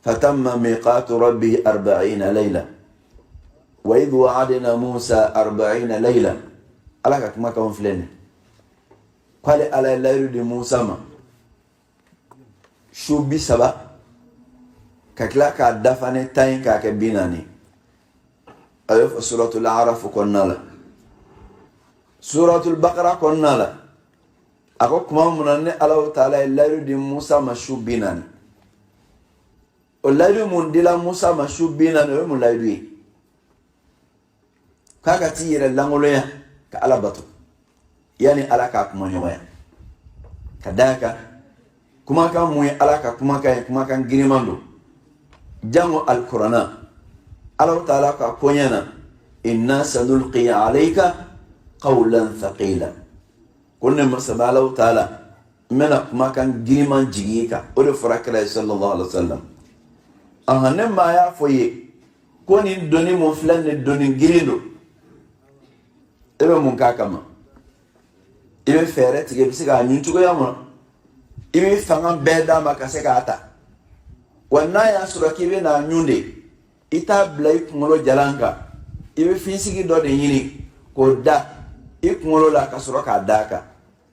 فتم ميقات ربه 40 ليلة وإذ وعدنا موسى 40 ليلة ألا كما كون فلان قال ألا لا يريد موسى ما شو بسبا كلا كدفن تاين كبيناني أيوة سورة الأعراف كنا لا سورة البقرة كنا لا أقول كمان من الله تعالى لا يريد موسى مشوب بينان ولا يريد من دلا موسى مشوب بينان ولا لا يريد كاكتير اللانغوليا كألا بطو يعني ألا كمان يوميا كذاك كما كان موي ألا كما كان جريماندو جامو القرآن الله تعالى كونينا إنا سنلقي عليك قولا ثقيلا قلنا مرسل الله تعالى منك ما كان جريمان جيكا أولي فرق الله صلى الله عليه وسلم أهنم ما يعفوي كوني دوني مفلن دوني جريدو إبا منكاكما إبا فيرت يبسيكا نينتوكو يامنا إبا فنغان بيدا ما كسيكا أتا وانا ياسوكي بنا نيوندي ita bila i kunkolo jalan kan i bɛ finsigi dɔ de ɲini k'o da i kunkolo la ka sɔrɔ k'a da kan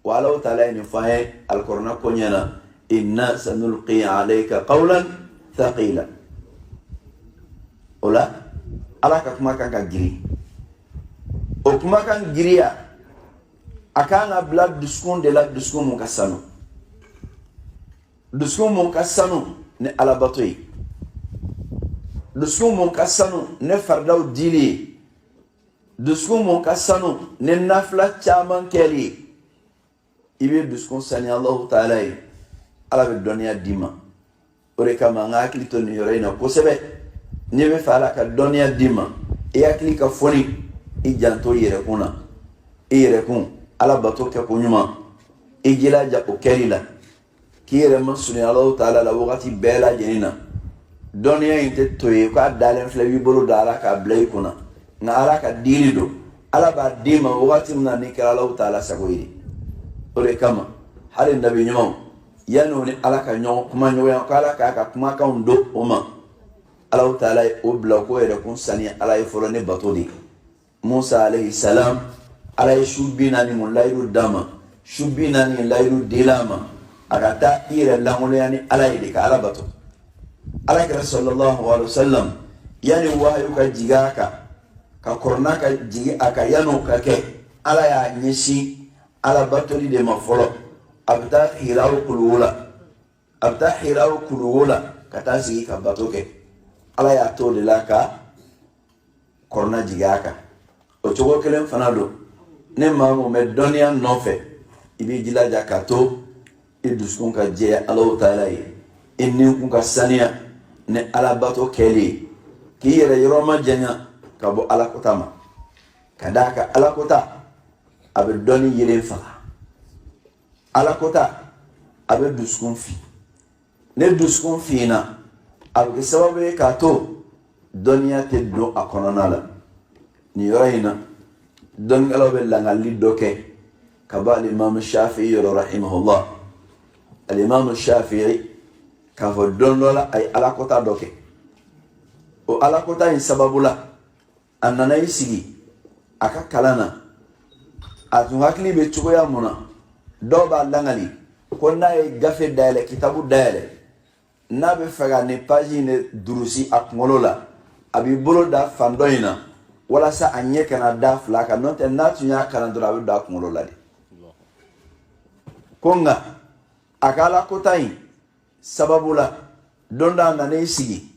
wa Allahu taala ye nin fɔ an ye alikɔrɔna ko ɲɛ na inna sanulqi alayka qawlan thaqila o la ala ka kuma kan ka girin o kuma kan giriya a kan ka bila dusukun de la dusukun mun ka sanu dusukun mun ka sanu ni alabato ye dusukun mun ka sanu ne fardaw dili dusukun mun ka sanu ne nafila caman kɛli i bɛ dusukun sani Allahu taala ye ala bɛ dɔnniya d'i ma o de kama an ka hakili to nin yɔrɔ in na kosɛbɛ n'i bɛ fɛ ala ka dɔnniya d'i ma i hakili ka foni i janto i yɛrɛkun na i yɛrɛkun ala bato kɛ ko ɲuman i jilaja o kɛli la k'i yɛrɛ masurunya Allahu taala la wagati bɛɛ lajɛlen na dɔnniya in tɛ to ye k'a dalen filɛ i b'i bolo da ala k'a bila i kunna nka ala ka diini don ala b'a d'i ma wagati min na n'i kɛra Allahu taala sago ye o de kama hali nabi ɲumanw yanni o ni ala ka ɲɔgɔn kuma ɲɔgɔnya ko ala k'a ka kumakanw don o ma Allahu taala ye o bila ko yɛrɛ kun saniya ala ye fɔlɔ ne bato de Musa alayhi salam ala ye su 40 mun layiru d'a ma su 40 layiru dila ma a ka taa i yɛrɛ lankolonya ni ala ye de ka ala bato alakira sallallahu alaihi wasallam yani wahayu ka jiga ka korona ka jigi aka yano ka kɛ ala y'a ɲɛsin ala batoli de ma fɔlɔ a bɛ taa hiraw kuluwo la ka taa sigi ka bato kɛ ala y'a to de la ka korna jigaka o cogo kelen fana do ne maa mo me dɔnniya nɔfɛ i b'i jilaja ka to i dusukun ka jɛ Alahu Taala ye i ninkun ka saniya ni alabato kɛli k'i yɛrɛ yɔrɔ ma janya ka bɔ alakota ma ka d'a kan alakota a bɛ dɔnni yelen faga alakota a bɛ dusukun fin ne dusukun finna a bɛ kɛ sababu ye k'a to dɔnniya tɛ don a kɔnɔna la nin yɔrɔ in na dɔnnikɛlaw bɛ langali dɔ kɛ ka bɔ alimamu Shafi'i yɔrɔ rahimahullah alimamu Shafi'i k'a fɔ don dɔ la a ye alakota dɔ kɛ o alakota in sababu la a nana i sigi a ka kalan na a tun hakili bɛ cogoya mun na dɔw b'a langali ko n'a ye gafe dayɛlɛ kitabu dayɛlɛ n'a bɛ fɛ ka nin paji in de durusi a kunkolo la a b'i bolo da fan dɔ in na walasa a ɲɛ kana da fila kan n'o tɛ n'a tun y'a kalan dɔrɔn a bɛ don a kunkolo la de ko nka a ka alakota in sababu la don dɔ a nana i sigi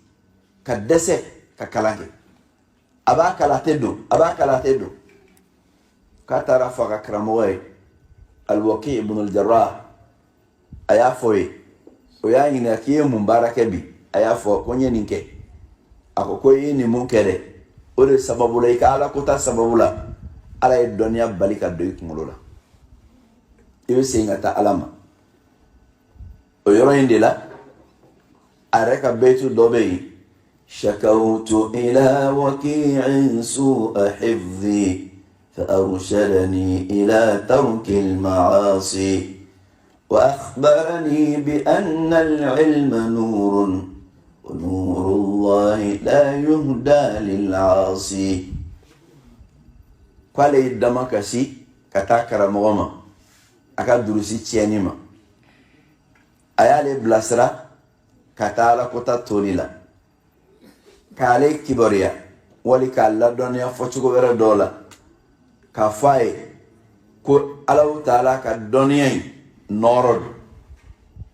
ka dɛsɛ ka kalan kɛ a b'a kalan a tɛ don k'a taara fɔ a ka karamɔgɔ ye Al-Waqi' ibn al-Jarrah a y'a fɔ ye o y'a ɲininka k'i ye mun baara kɛ bi a y'a fɔ ko n ye nin kɛ a ko i ye nin mun kɛ dɛ o de sababu la i ka alakota sababu la Ala ye dɔnniya bali ka don i kunkolo la i bɛ segin ka taa Ala ma o yɔrɔ in de la a yɛrɛ ka beyitu dɔ bɛ yen shakawtu ila waqi'in su'a hifzi فأرشدني إلى ترك المعاصي وأخبرني بأن العلم نور ونور الله لا يهدى للعاصي قال يدما كسي كتا كرمغما أكا دروسي تيانيما أيالي بلاسرا كتا لكتا توليلا كالي كبريا ولي كالا دنيا فتشكو برا دولا ka fɔ a ye ko Alahu Taala ka dɔnniya in nɔɔrɔ don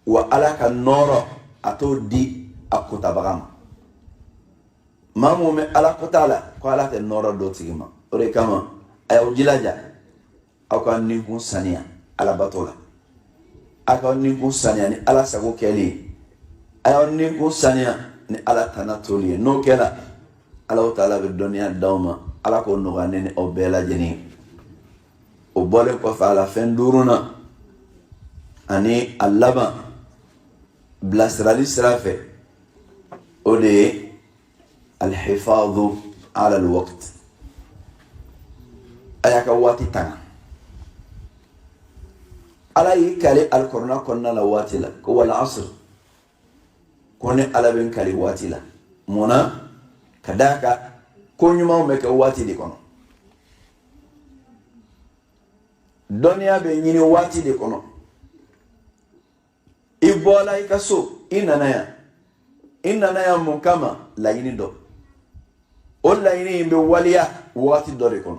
wa Ala ka nɔɔrɔ a t'o di a kotabaga ma maa mun bɛ Ala kota la ko Ala tɛ nɔɔrɔ dɔ tigi ma o de kama a y'aw jilaja aw ka ninkun saniya Alabato la aw ka ninkun saniya ni Ala sago kɛli ye a y'aw ninkun saniya ni Ala tana toli ye n'o kɛla Alahu Taala bɛ dɔnniya d'aw ma Ala k'o nɔgɔya ne ni aw bɛɛ lajɛlen o bɔlen kɔfɛ a la fɛn duurunan ani a laban bilasirali sira fɛ o de ye alhifadhu ala alwaqt a y'a ka waati tanga Ala y'i kale alkur'an kɔnɔna la waati la ko wal asr ko ne Ala bɛ n kale waati la munna ka d'a kan ko ɲumanw bɛ kɛ waati de kɔnɔ dɔnniya bɛ ɲini waati de kɔnɔ i bɔla i ka so i nana yan mun kama laɲini dɔ o laɲini in bɛ waliya waati dɔ de kɔnɔ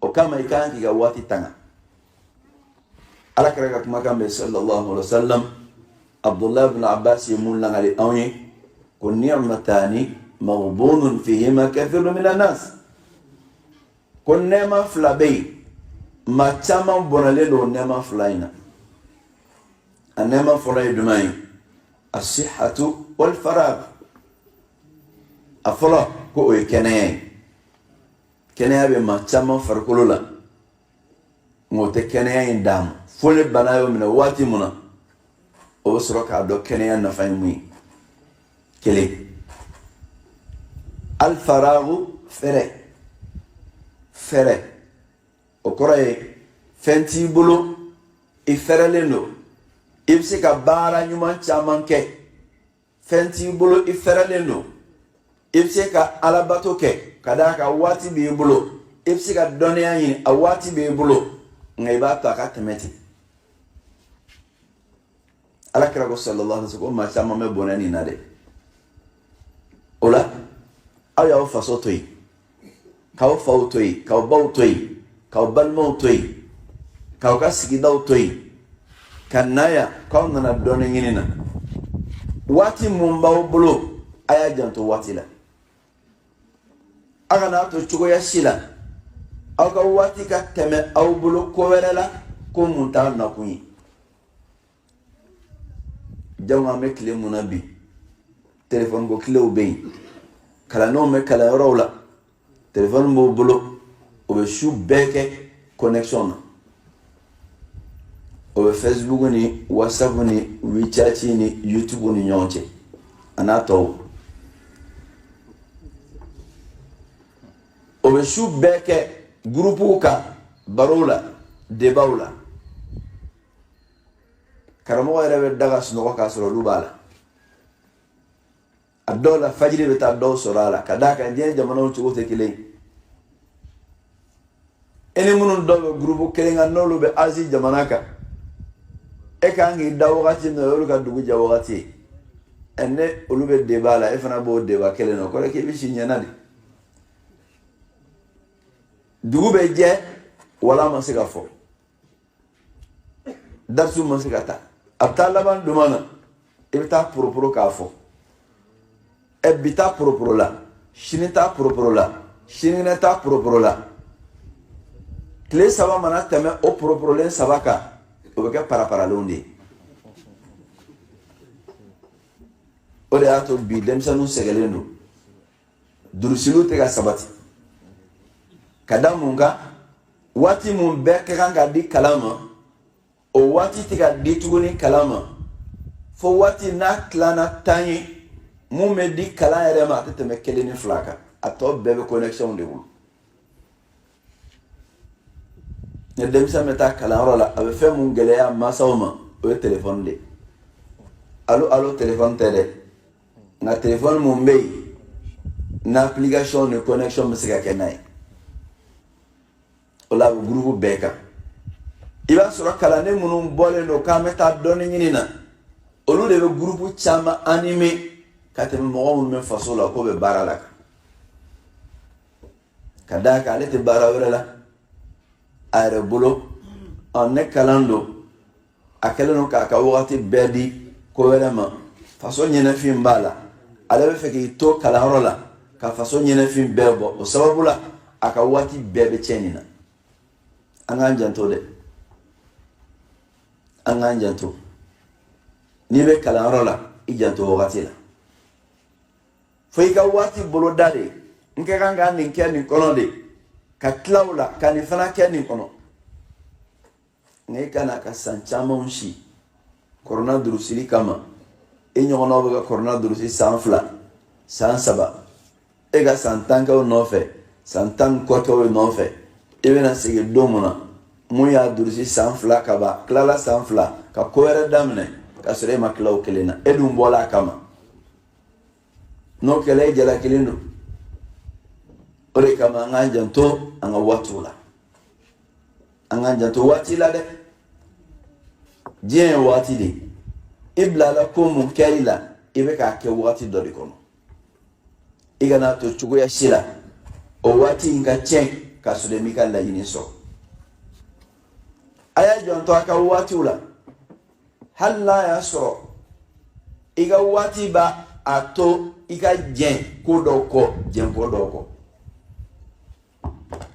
o kama i kan k'i ka waati tanga Ala kɛra ka kumakan bɛ sallallahu alaihi wa sallam Abdullah ibn Abbas ye mun langali anw ye ko ni'matani maghbunun fihima kathirun minan nas ko nɛɛma fila bɛ yen maa caman bɔnɛlen don nɛɛma fila in na a nɛɛma fɔlɔ ye jumɛn ye as-sihhatu wal faragh a fɔlɔ ko o ye kɛnɛya ye kɛnɛya bɛ maa caman farikolo la nka o tɛ kɛnɛya in d'a ma fo ni bana y'o minɛ waati mun na o bɛ sɔrɔ k'a dɔn kɛnɛya nafa ye mun ye kelen al-faraghu fɛrɛ o kɔrɔ ye fɛn t'i bolo i fɛrɛlen don i bɛ se ka baara ɲuman caman kɛ fɛn t'i bolo i fɛrɛlen don i bɛ se ka alabato kɛ ka d'a kan waati b'i bolo i bɛ se ka dɔnniya ɲini a waati b'i bolo nka i b'a to a ka tɛmɛ ten Ala kira ko sallallahu alaihi wa sallam ko maa caman bɛ bɔnɛ nin na dɛ o la aw y'aw faso to yen k'aw faw to yen k'aw baw to yen k'aw balimaw to yen k'aw ka sigidaw to yen ka na yan k'aw nana dɔnni ɲini na waati mun b'aw bolo a y'a janto waati la agana to cogoya sila aw ka waati ka tɛmɛ aw bolo ko wɛrɛ la ko mun t'a nakun ye. Jango an bɛ tile mun na bi telefɔni ko tilew bɛ yen kalandenw bɛ kalanyɔrɔw la telefɔni b'u bolo o bɛ su bɛɛ kɛ connexion na o bɛ Facebook ni WhatsApp ni WeChat ni YouTube ni ɲɔgɔn cɛ a n'a tɔw o bɛ su bɛɛ kɛ gurupuw kan barow la debaw la karamɔgɔ yɛrɛ bɛ daga sunɔgɔ k'a sɔrɔ olu b'a la a dɔw la fajiri bɛ taa dɔw sɔrɔ a la ka d'a kan diɲɛ jamanaw cogo tɛ kelen ye e ni minnu dɔw bɛ gurupu kelen kan n'olu bɛ Asie jamana kan e kan k'i da wagati min na olu ka dugu jɛ wagati ye ne olu bɛ débat la e fana b'o débat kelen na o kɔrɔ k'i bɛ si ɲɛna de dugu bɛ jɛ wala ma se ka fɔ darsu ma se ka taa a bɛ taa laban duma na i bɛ taa poroporo k'a fɔ bi taa poroporo la sini taa poroporo la sinikɛnɛ taa poroporo la tile saba mana tɛmɛ o poroporolen saba kan o bɛ kɛ paraparalenw de ye o de y'a to bi denmisɛnninw sɛgɛlen don durusiliw tɛ ka sabati ka da mun kan waati mun bɛɛ ka kan ka di kalan ma o waati tɛ ka di tuguni kalan ma fo waati n'a tilana 10 ye mun bɛ di kalan yɛrɛ ma a tɛ tɛmɛ 1 ni 2 kan a tɔ bɛɛ bɛ connexion de bolo ni denmisɛn bɛ taa kalanyɔrɔ la a bɛ fɛn mun gɛlɛya mansaw ma o ye téléphone de allo téléphone tɛ dɛ nka téléphone mun bɛ yen n'application ni connexion bɛ se ka kɛ n'a ye o la a bɛ groupe bɛɛ kan i b'a sɔrɔ kalanden minnu bɔlen don k'an bɛ taa dɔnni ɲini na olu de bɛ groupe caman animé ka tɛmɛ mɔgɔ minnu bɛ faso la k'o bɛ baara la ka d'a kan ale tɛ baara wɛrɛ la a yɛrɛ bolo ne kalan don a kɛlen don k'a ka wagati bɛɛ di ko wɛrɛ ma faso ɲɛnafin b'a la ale bɛ fɛ k'i to kalanyɔrɔ la ka faso ɲɛnafin bɛɛ bɔ o sababu la a ka waati bɛɛ bɛ tiɲɛ nin na an k'an janto dɛ an k'an janto n'i bɛ kalanyɔrɔ la i janto wagati la fo i ka waati boloda de n ka kan ka nin kɛ nin kɔnɔ de ka tila o la ka nin fana kɛ nin kɔnɔ nka i kana ka san camanw si kɔrɔna durusili kama e ɲɔgɔnnaw bɛ ka kɔrɔna durusi san 2 san 3 e ka san 10 kɛ o nɔfɛ san 10 kɔ kɛ o nɔfɛ e bɛna segin don mun na mun y'a durusi san 2 ka ban tilala san 2 ka ko wɛrɛ daminɛ ka sɔrɔ e ma tila o kelen na e dun bɔla a kama n'o kɛla e jala kelen don o de kama an k'an janto an ka waatiw la an k'an janto waati la dɛ diɲɛ ye waati de i bilala ko mun kɛli la i bɛ k'a kɛ waati dɔ de kɔnɔ i kana to cogoya si la o waati in ka tiɲɛ k'a sɔrɔ i m'i ka laɲini sɔrɔ a y'a janto a ka waatiw la hali n'a y'a sɔrɔ i ka waati b'a a to i ka jɛn ko dɔw kɔ jɛn ko dɔw kɔ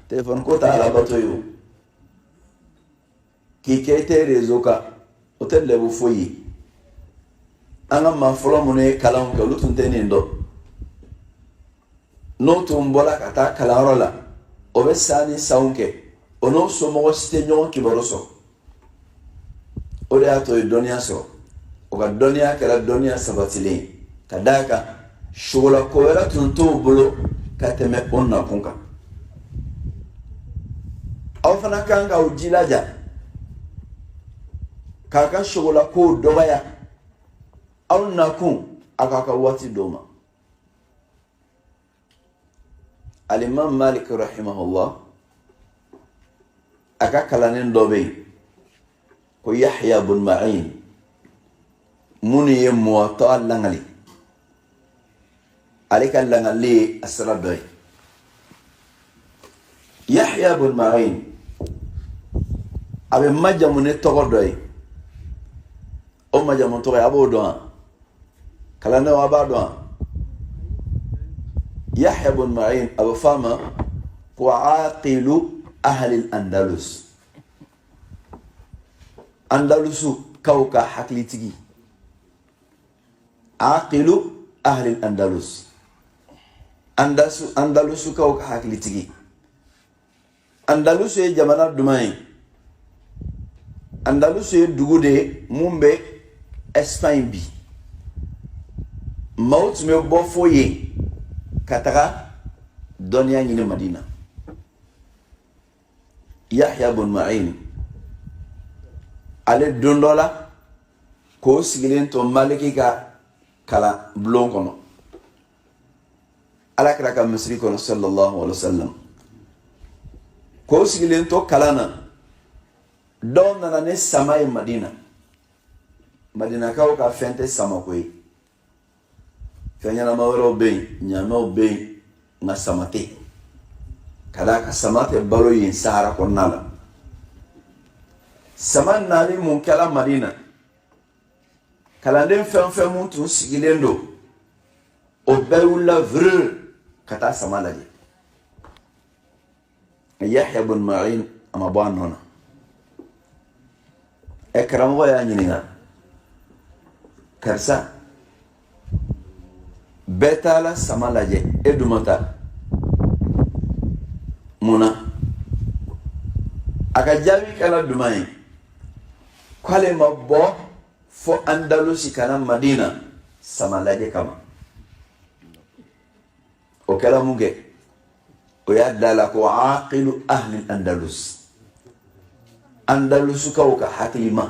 téléphone ko t'a labato ye o k'i kɛ i tɛ réseau kan o tɛ lɛbu foyi ye an ka maa fɔlɔ minnu ye kalanw kɛ olu tun tɛ nin dɔn n'o tun bɔra ka taa kalanyɔrɔ la o bɛ san ni sanw kɛ o n'o somɔgɔ si tɛ ɲɔgɔn kibaru sɔrɔ o de y'a to ye dɔnniya sɔrɔ o ka dɔnniya kɛra dɔnniya sabatilen ye ka d'a kan sogola ko wɛrɛ tun t'o bolo ka tɛmɛ o nakun kan aw fana kan k'aw jilaja k'a ka sogola kow dɔgɔya aw nakun a k'a ka waati d'o ma alimam Malik rahimahullah a ka kalannen dɔ bɛ yen ko Yahya bun Ma'in minnu ye Muwatta langali ale ka langali ye a sira dɔ ye Yahya bun Ma'in a bɛ majamu ne tɔgɔ dɔ ye o majamu tɔgɔ ye a b'o dɔn wa kalandenw a b'a dɔn wa Yahya bin Ma'in abu fama ko aqilu ahli al-Andalus. Andalusu kawka haklitigi. Aqilu ahli al-Andalus. Andalusu kawka haklitigi. Andalusu ye jamana dumai. Andalusu ye dugude mumbe Espagne bi. Maut me bofo ye katara donia nyine Madina. Yahya bin Ma'in ale dondola ko sigilen to maliki ka kala blon kono ala kira ka misri kono sallallahu alaihi wasallam ko sigilen to kalana don nana ne samay Madina kaw ka fente sama koy fanyana mawro be nyano be na samate kada ka samate balo yin sahara konnala saman nani mun kala Madina kalanden fɛn mun tun sigilen do o bɛɛ wulila vrr ka taa sama lajɛ. Yahya bin Ma'in a ma bɔ a nɔ na. Karamɔgɔ y'a ɲininka karisa bɛɛ taala sama lajɛ e dun ma taa mun na a ka jaabi kɛla duman ye k'ale ma bɔ fo Andalusi kana Madina sama lajɛ kama. O kɛla mun kɛ o y'a dala ko aqilu ahli Andalus. Andalusu kaw ka hakili ma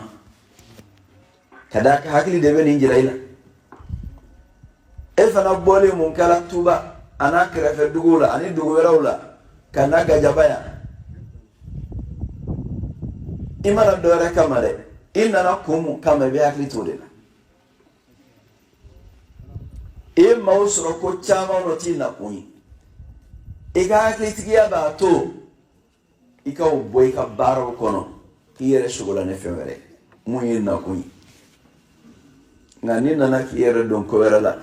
kada ka hakili de bɛ nin jira i la. E fana bɔlen mun kɛla Tuba ana kɛrɛfɛ duguw la ani dugu wɛrɛw la ka na Gajabaya i mana dɔ wɛrɛ kama dɛ i nana kun mun kama i bɛ hakili to de la. I maaw sɔrɔ ko caman dɔ t'i nakun ye i ka hakilitigiya b'a to i ka o bɔ i ka baaraw kɔnɔ k'i yɛrɛ sogola ne fɛn wɛrɛ mun ye nakun ye. Nka n'i nana k'i yɛrɛ dɔn ko wɛrɛ la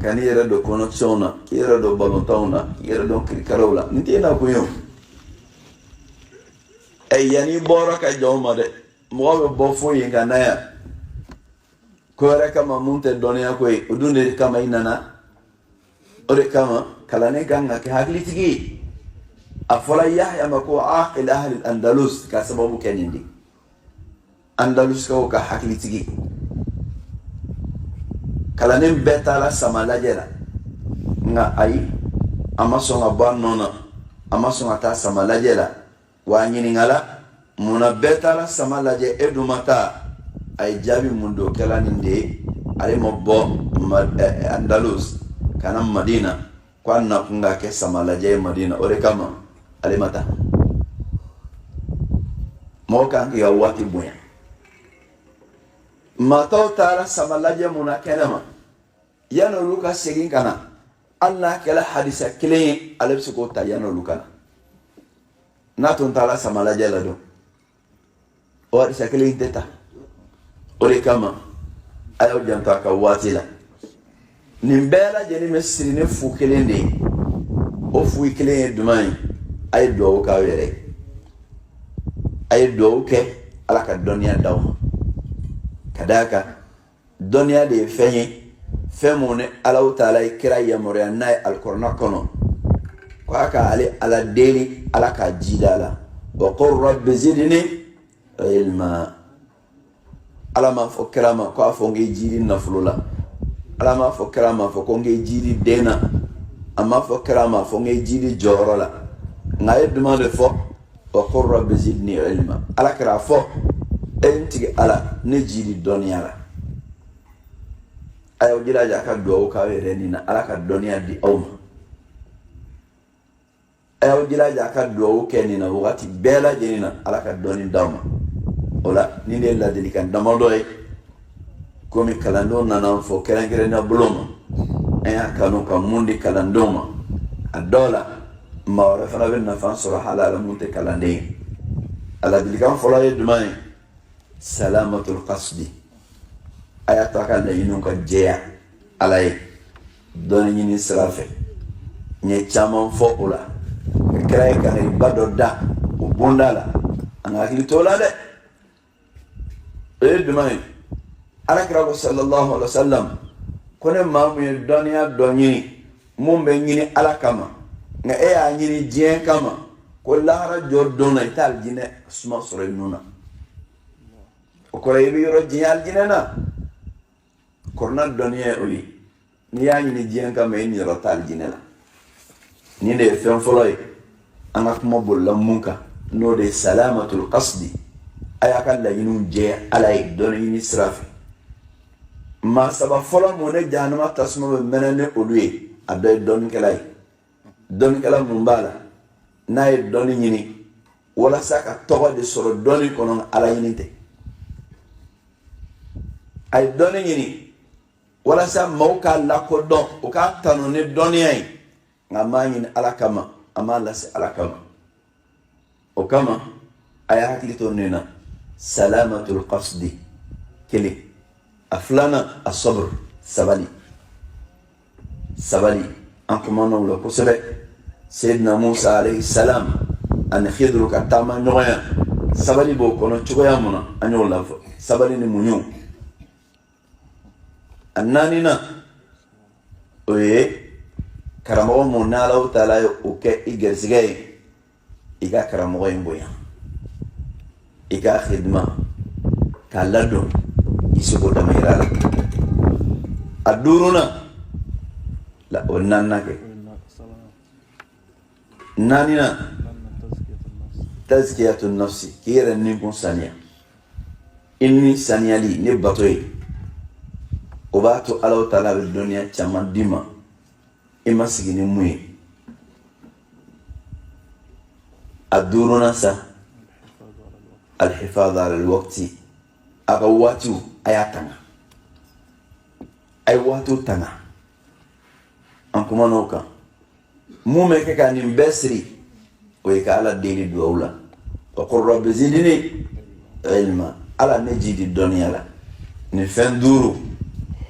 ka n'i yɛrɛ dɔn connexion na k'i yɛrɛ dɔn balontanw na k'i yɛrɛ dɔn kirikaraw la nin t'e nakun ye o. Yanni bɔra ka jɔn ma dɛ mɔgɔ bɛ bɔ fo yen ka na yan ko wɛrɛ kama mun tɛ dɔnniya ko ye o dun de kama i nana o de kama kalanen kan ka kɛ hakilitigi ye. A fɔla Yahya ma ko aqil ahli Andalus ka sababu kɛ nin de Andalus kaw ka hakilitigi kalanen bɛɛ taala sama lajɛ la nka ayi a ma sɔn ka bɔ a nɔ na a ma sɔn ka taa sama lajɛ la wa a ɲininkala munna bɛɛ taala sama lajɛ e dun ma taa a ye jaabi mun do kɛla nin de ye ale ma bɔ Andalus kana Madina ko a nakun ka kɛ sama lajɛ ye Madina o de kama ale ma taa. Mɔgɔ kan k'i ka waati bonya. Mataw taara sama lajɛ mun na kɛnɛ ma yanni olu ka segin ka na hali n'a kɛla hadisa kelen ye ale bɛ se k'o ta yanni olu ka na. N'a tun taara sama lajɛ la dun o hadisa kelen in tɛ ta. O de kama a y'aw janto a ka waati la. Nin bɛɛ lajɛlen bɛ siri ni fu kelen de ye. O fu kelen ye duman ye a ye duwawu k'aw yɛrɛ ye. A ye duwawu kɛ Ala ka dɔnniya d'aw ma. Ka d'a kan dɔnniya de ye fɛn ye fɛn mun ni Alahu Taala ye kira yamaruya n'a ye alikuranɛ kɔnɔ ko a ka ale Ala deli Ala ka jida la. Wa qul rabbi zidni ilma. Ala m'a fɔ kira ma ko a fɔ n k'i jidi nafolo la. Ala m'a fɔ kira ma fɔ ko n k'i jidi den na. A m'a fɔ kira ma fɔ n k'i jidi jɔyɔrɔ la. Nka a ye duman de fɔ wa qul rabbi zidni ilma. Ala kira fɔ en tigi Ala ne jidi dɔnniya la. A y'aw jilaja a ka duwawu k'aw yɛrɛ nin na Ala ka dɔnniya di aw ma. A y'aw jilaja a ka duwawu kɛ nin na wagati bɛɛ lajɛlen na Ala ka dɔnni d'aw ma. O la nin de ye ladilikan damadɔ ye komi kalandenw nana fɔ kɛrɛnkɛrɛnnenya bolo ma an y'a kanu ka mun di kalandenw ma a dɔw la maa wɛrɛ fana bɛ nafa sɔrɔ hali ala mun tɛ kalanden ye. A ladilikan fɔlɔ ye jumɛn ye salamatul qasdi a y'a to a ka laɲiniw ka jɛya Ala ye dɔnni ɲini sira fɛ n ye caman fɔ o la kira ye kangariba dɔ da o bonda la an ka hakili to o la dɛ o ye jumɛn ye alakira ko sallallahu alaihi wa sallam ko ne maa mun ye dɔnniya dɔ ɲini mun bɛ ɲini ala kama nka e y'a ɲini diɲɛ kama ko lahara jɔ don na i tɛ alijinɛ suma sɔrɔ i nun na o kɔrɔ i bɛ yɔrɔ diɲɛ alijinɛ na kɔrɔna dɔnniya ye o ye n'i y'a ɲini diɲɛ kama i niyɔrɔ tɛ alijinɛ la nin de ye fɛn fɔlɔ ye an ka kuma bolila mun kan n'o de ye salamatul qasdi a y'a ka laɲiniw jɛ ala ye dɔnni ɲini sira fɛ maa saba fɔlɔ mun ne jahanama tasuma bɛ mɛnɛ ni olu ye a dɔ ye dɔnnikɛla ye dɔnnikɛla mun b'a la n'a ye dɔnni ɲini walasa ka tɔgɔ de sɔrɔ dɔnni kɔnɔ ala ɲini tɛ a ye dɔnni ɲini walasa maaw k'a lakodɔn o k'a tanu ni dɔnniya ye nka m'a ɲini ala kama a m'a lase ala kama o kama a y'a hakili to nin na salamatul qasdi kelen a filanan a sabr sabali an kumana o la kosɛbɛ Seydina Musa alayhi salam ani Khidru ka taama ɲɔgɔnya sabali b'o kɔnɔ cogoya mun na an y'o lafɔ sabali ni muɲu a naaninan o ye karamɔgɔ mun ni Alahu Taala ye o kɛ i gɛrisigɛ ye i ka karamɔgɔ in bonya i ka khidma k'a ladon i seko damayira la a duurunan o naaninan kɛ naaninan tazkiyatu nafsi k'i yɛrɛ ninkun saniya i ni saniyali ni bato ye o b'a to Alahu Taala bɛ dɔnniya caman d'i ma i ma sigi ni mun ye a duurunan sa alhifadhu ala alwaqti a ka waatiw a y'a tanga a ye waatiw tanga an kumana o kan mun bɛ kɛ ka nin bɛɛ siri o ye ka ala deli duwawu la wa qul rabbi zidni ilma ala ne ji di dɔnniya la nin fɛn duuru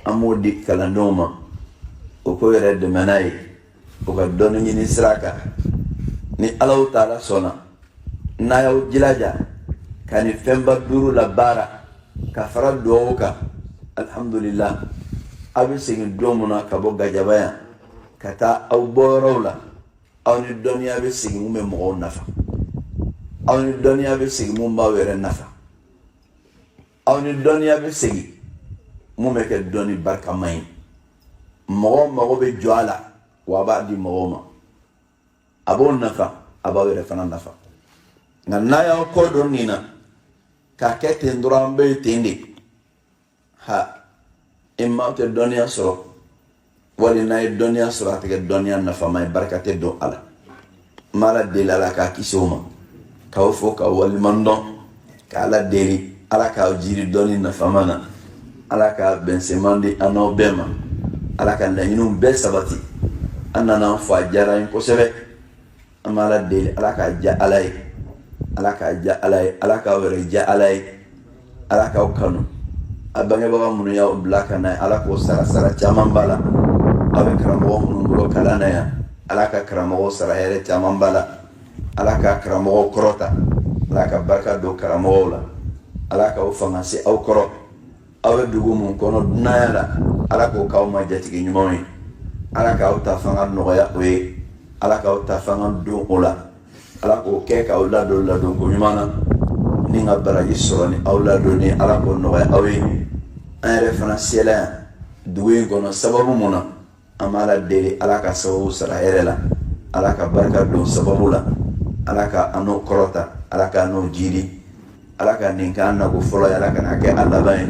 an b'o di kalandenw ma o ko yɛrɛ dɛmɛ n'a ye o ka dɔnni ɲini sira kan ni Alahu Taala sɔnna n'a y'aw jilaja ka nin fɛnba duuru la baara ka fara duwawu kan alhamdulillah aw bɛ segin don mun na ka bɔ gajaba yan ka taa aw bɔyɔrɔw la aw ni dɔnniya bɛ segin mun bɛ mɔgɔw nafa aw ni dɔnniya bɛ segin mun b'aw yɛrɛ nafa aw ni dɔnniya bɛ segin mun bɛ kɛ dɔnni barikama ye mɔgɔw mago bɛ jɔ a la wa a b'a di mɔgɔw ma a b'o nafa a b'aw yɛrɛ fana nafa nka n'a y'aw kɔ don nin na k'a kɛ ten dɔrɔn an bɛ ten de i ma tɛ dɔnniya sɔrɔ wali n'a ye dɔnniya sɔrɔ a tɛ kɛ dɔnniya nafama ye barika tɛ don a la n b'a la deli ala k'a kisi o ma k'aw fo k'aw waliman dɔn k'ala deli ala k'aw jiri dɔnni nafama na ala k'a bɛnseman di an n'aw bɛɛ ma ala ka laɲiniw bɛɛ sabati an nana fɔ a diyara n kosɛbɛ an b'a la deli ala k'a diya ala ye ala k'a diya ala ye ala k'aw yɛrɛ diya ala ye ala k'aw kanu a bangebaga minnu y'aw bila ka na ala k'o sara caman b'a la aw bɛ karamɔgɔ minnu bolo kalan na yan ala ka karamɔgɔ sara hɛrɛ caman b'a la ala ka karamɔgɔw kɔrɔta ala ka barika don karamɔgɔw la ala k'aw fanga se aw kɔrɔ aw bɛ dugu mun kɔnɔ dunanya la ala k'o k'aw ma jatigi ɲumanw ye ala k'aw ta fanga nɔgɔya o ye ala k'aw ta fanga don o la ala k'o kɛ k'aw ladon ko ɲuman na ni ka baraji sɔrɔ ni aw ladon ni ala k'o nɔgɔya aw ye an yɛrɛ fana sela yan dugu in kɔnɔ sababu mun na an b'a la deli ala ka sababu sara hɛrɛ la ala ka barika don sababu la ala ka an n'o kɔrɔta ala ka n'o jiri ala ka nin k'an nako fɔlɔ ye ala ka n'a kɛ a laban ye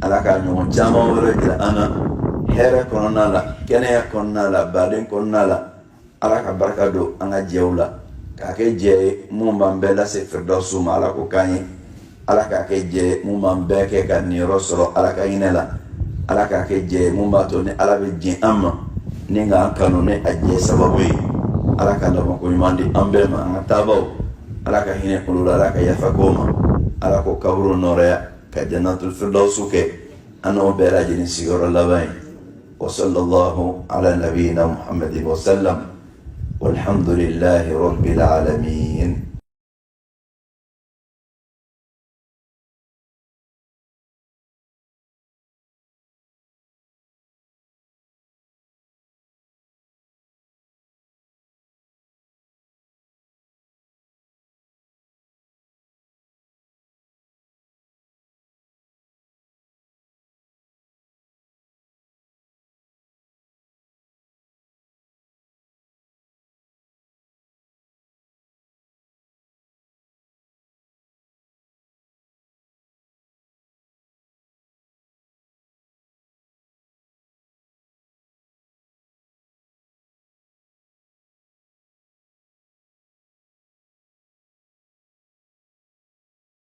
ala ka ɲɔgɔn caman wɛrɛ jira an na hɛrɛ kɔnɔna la kɛnɛya kɔnɔna la baden kɔnɔna la ala ka barika don an ka jɛw la k'a kɛ jɛ ye mun b'an bɛɛ lase firidawusu ma ala ko k'an ye ala k'a kɛ jɛ ye mun b'an bɛɛ kɛ ka niyɔrɔ sɔrɔ ala ka hinɛ la ala k'a kɛ jɛ ye mun b'a to ni ala bɛ jɛn an ma ni k'an kanu ni a jɛ sababu ye ala ka labanko ɲuman di an bɛɛ ma an ka taabaw ala ka hinɛ olu la ala ka yafa k'o ma ala ko kaburu nɔrɔya ka jannatul firdawusu kɛ an n'o bɛɛ lajɛlen sigiyɔrɔ laban ye وصلى الله على نبينا محمد وسلم والحمد لله رب العالمين.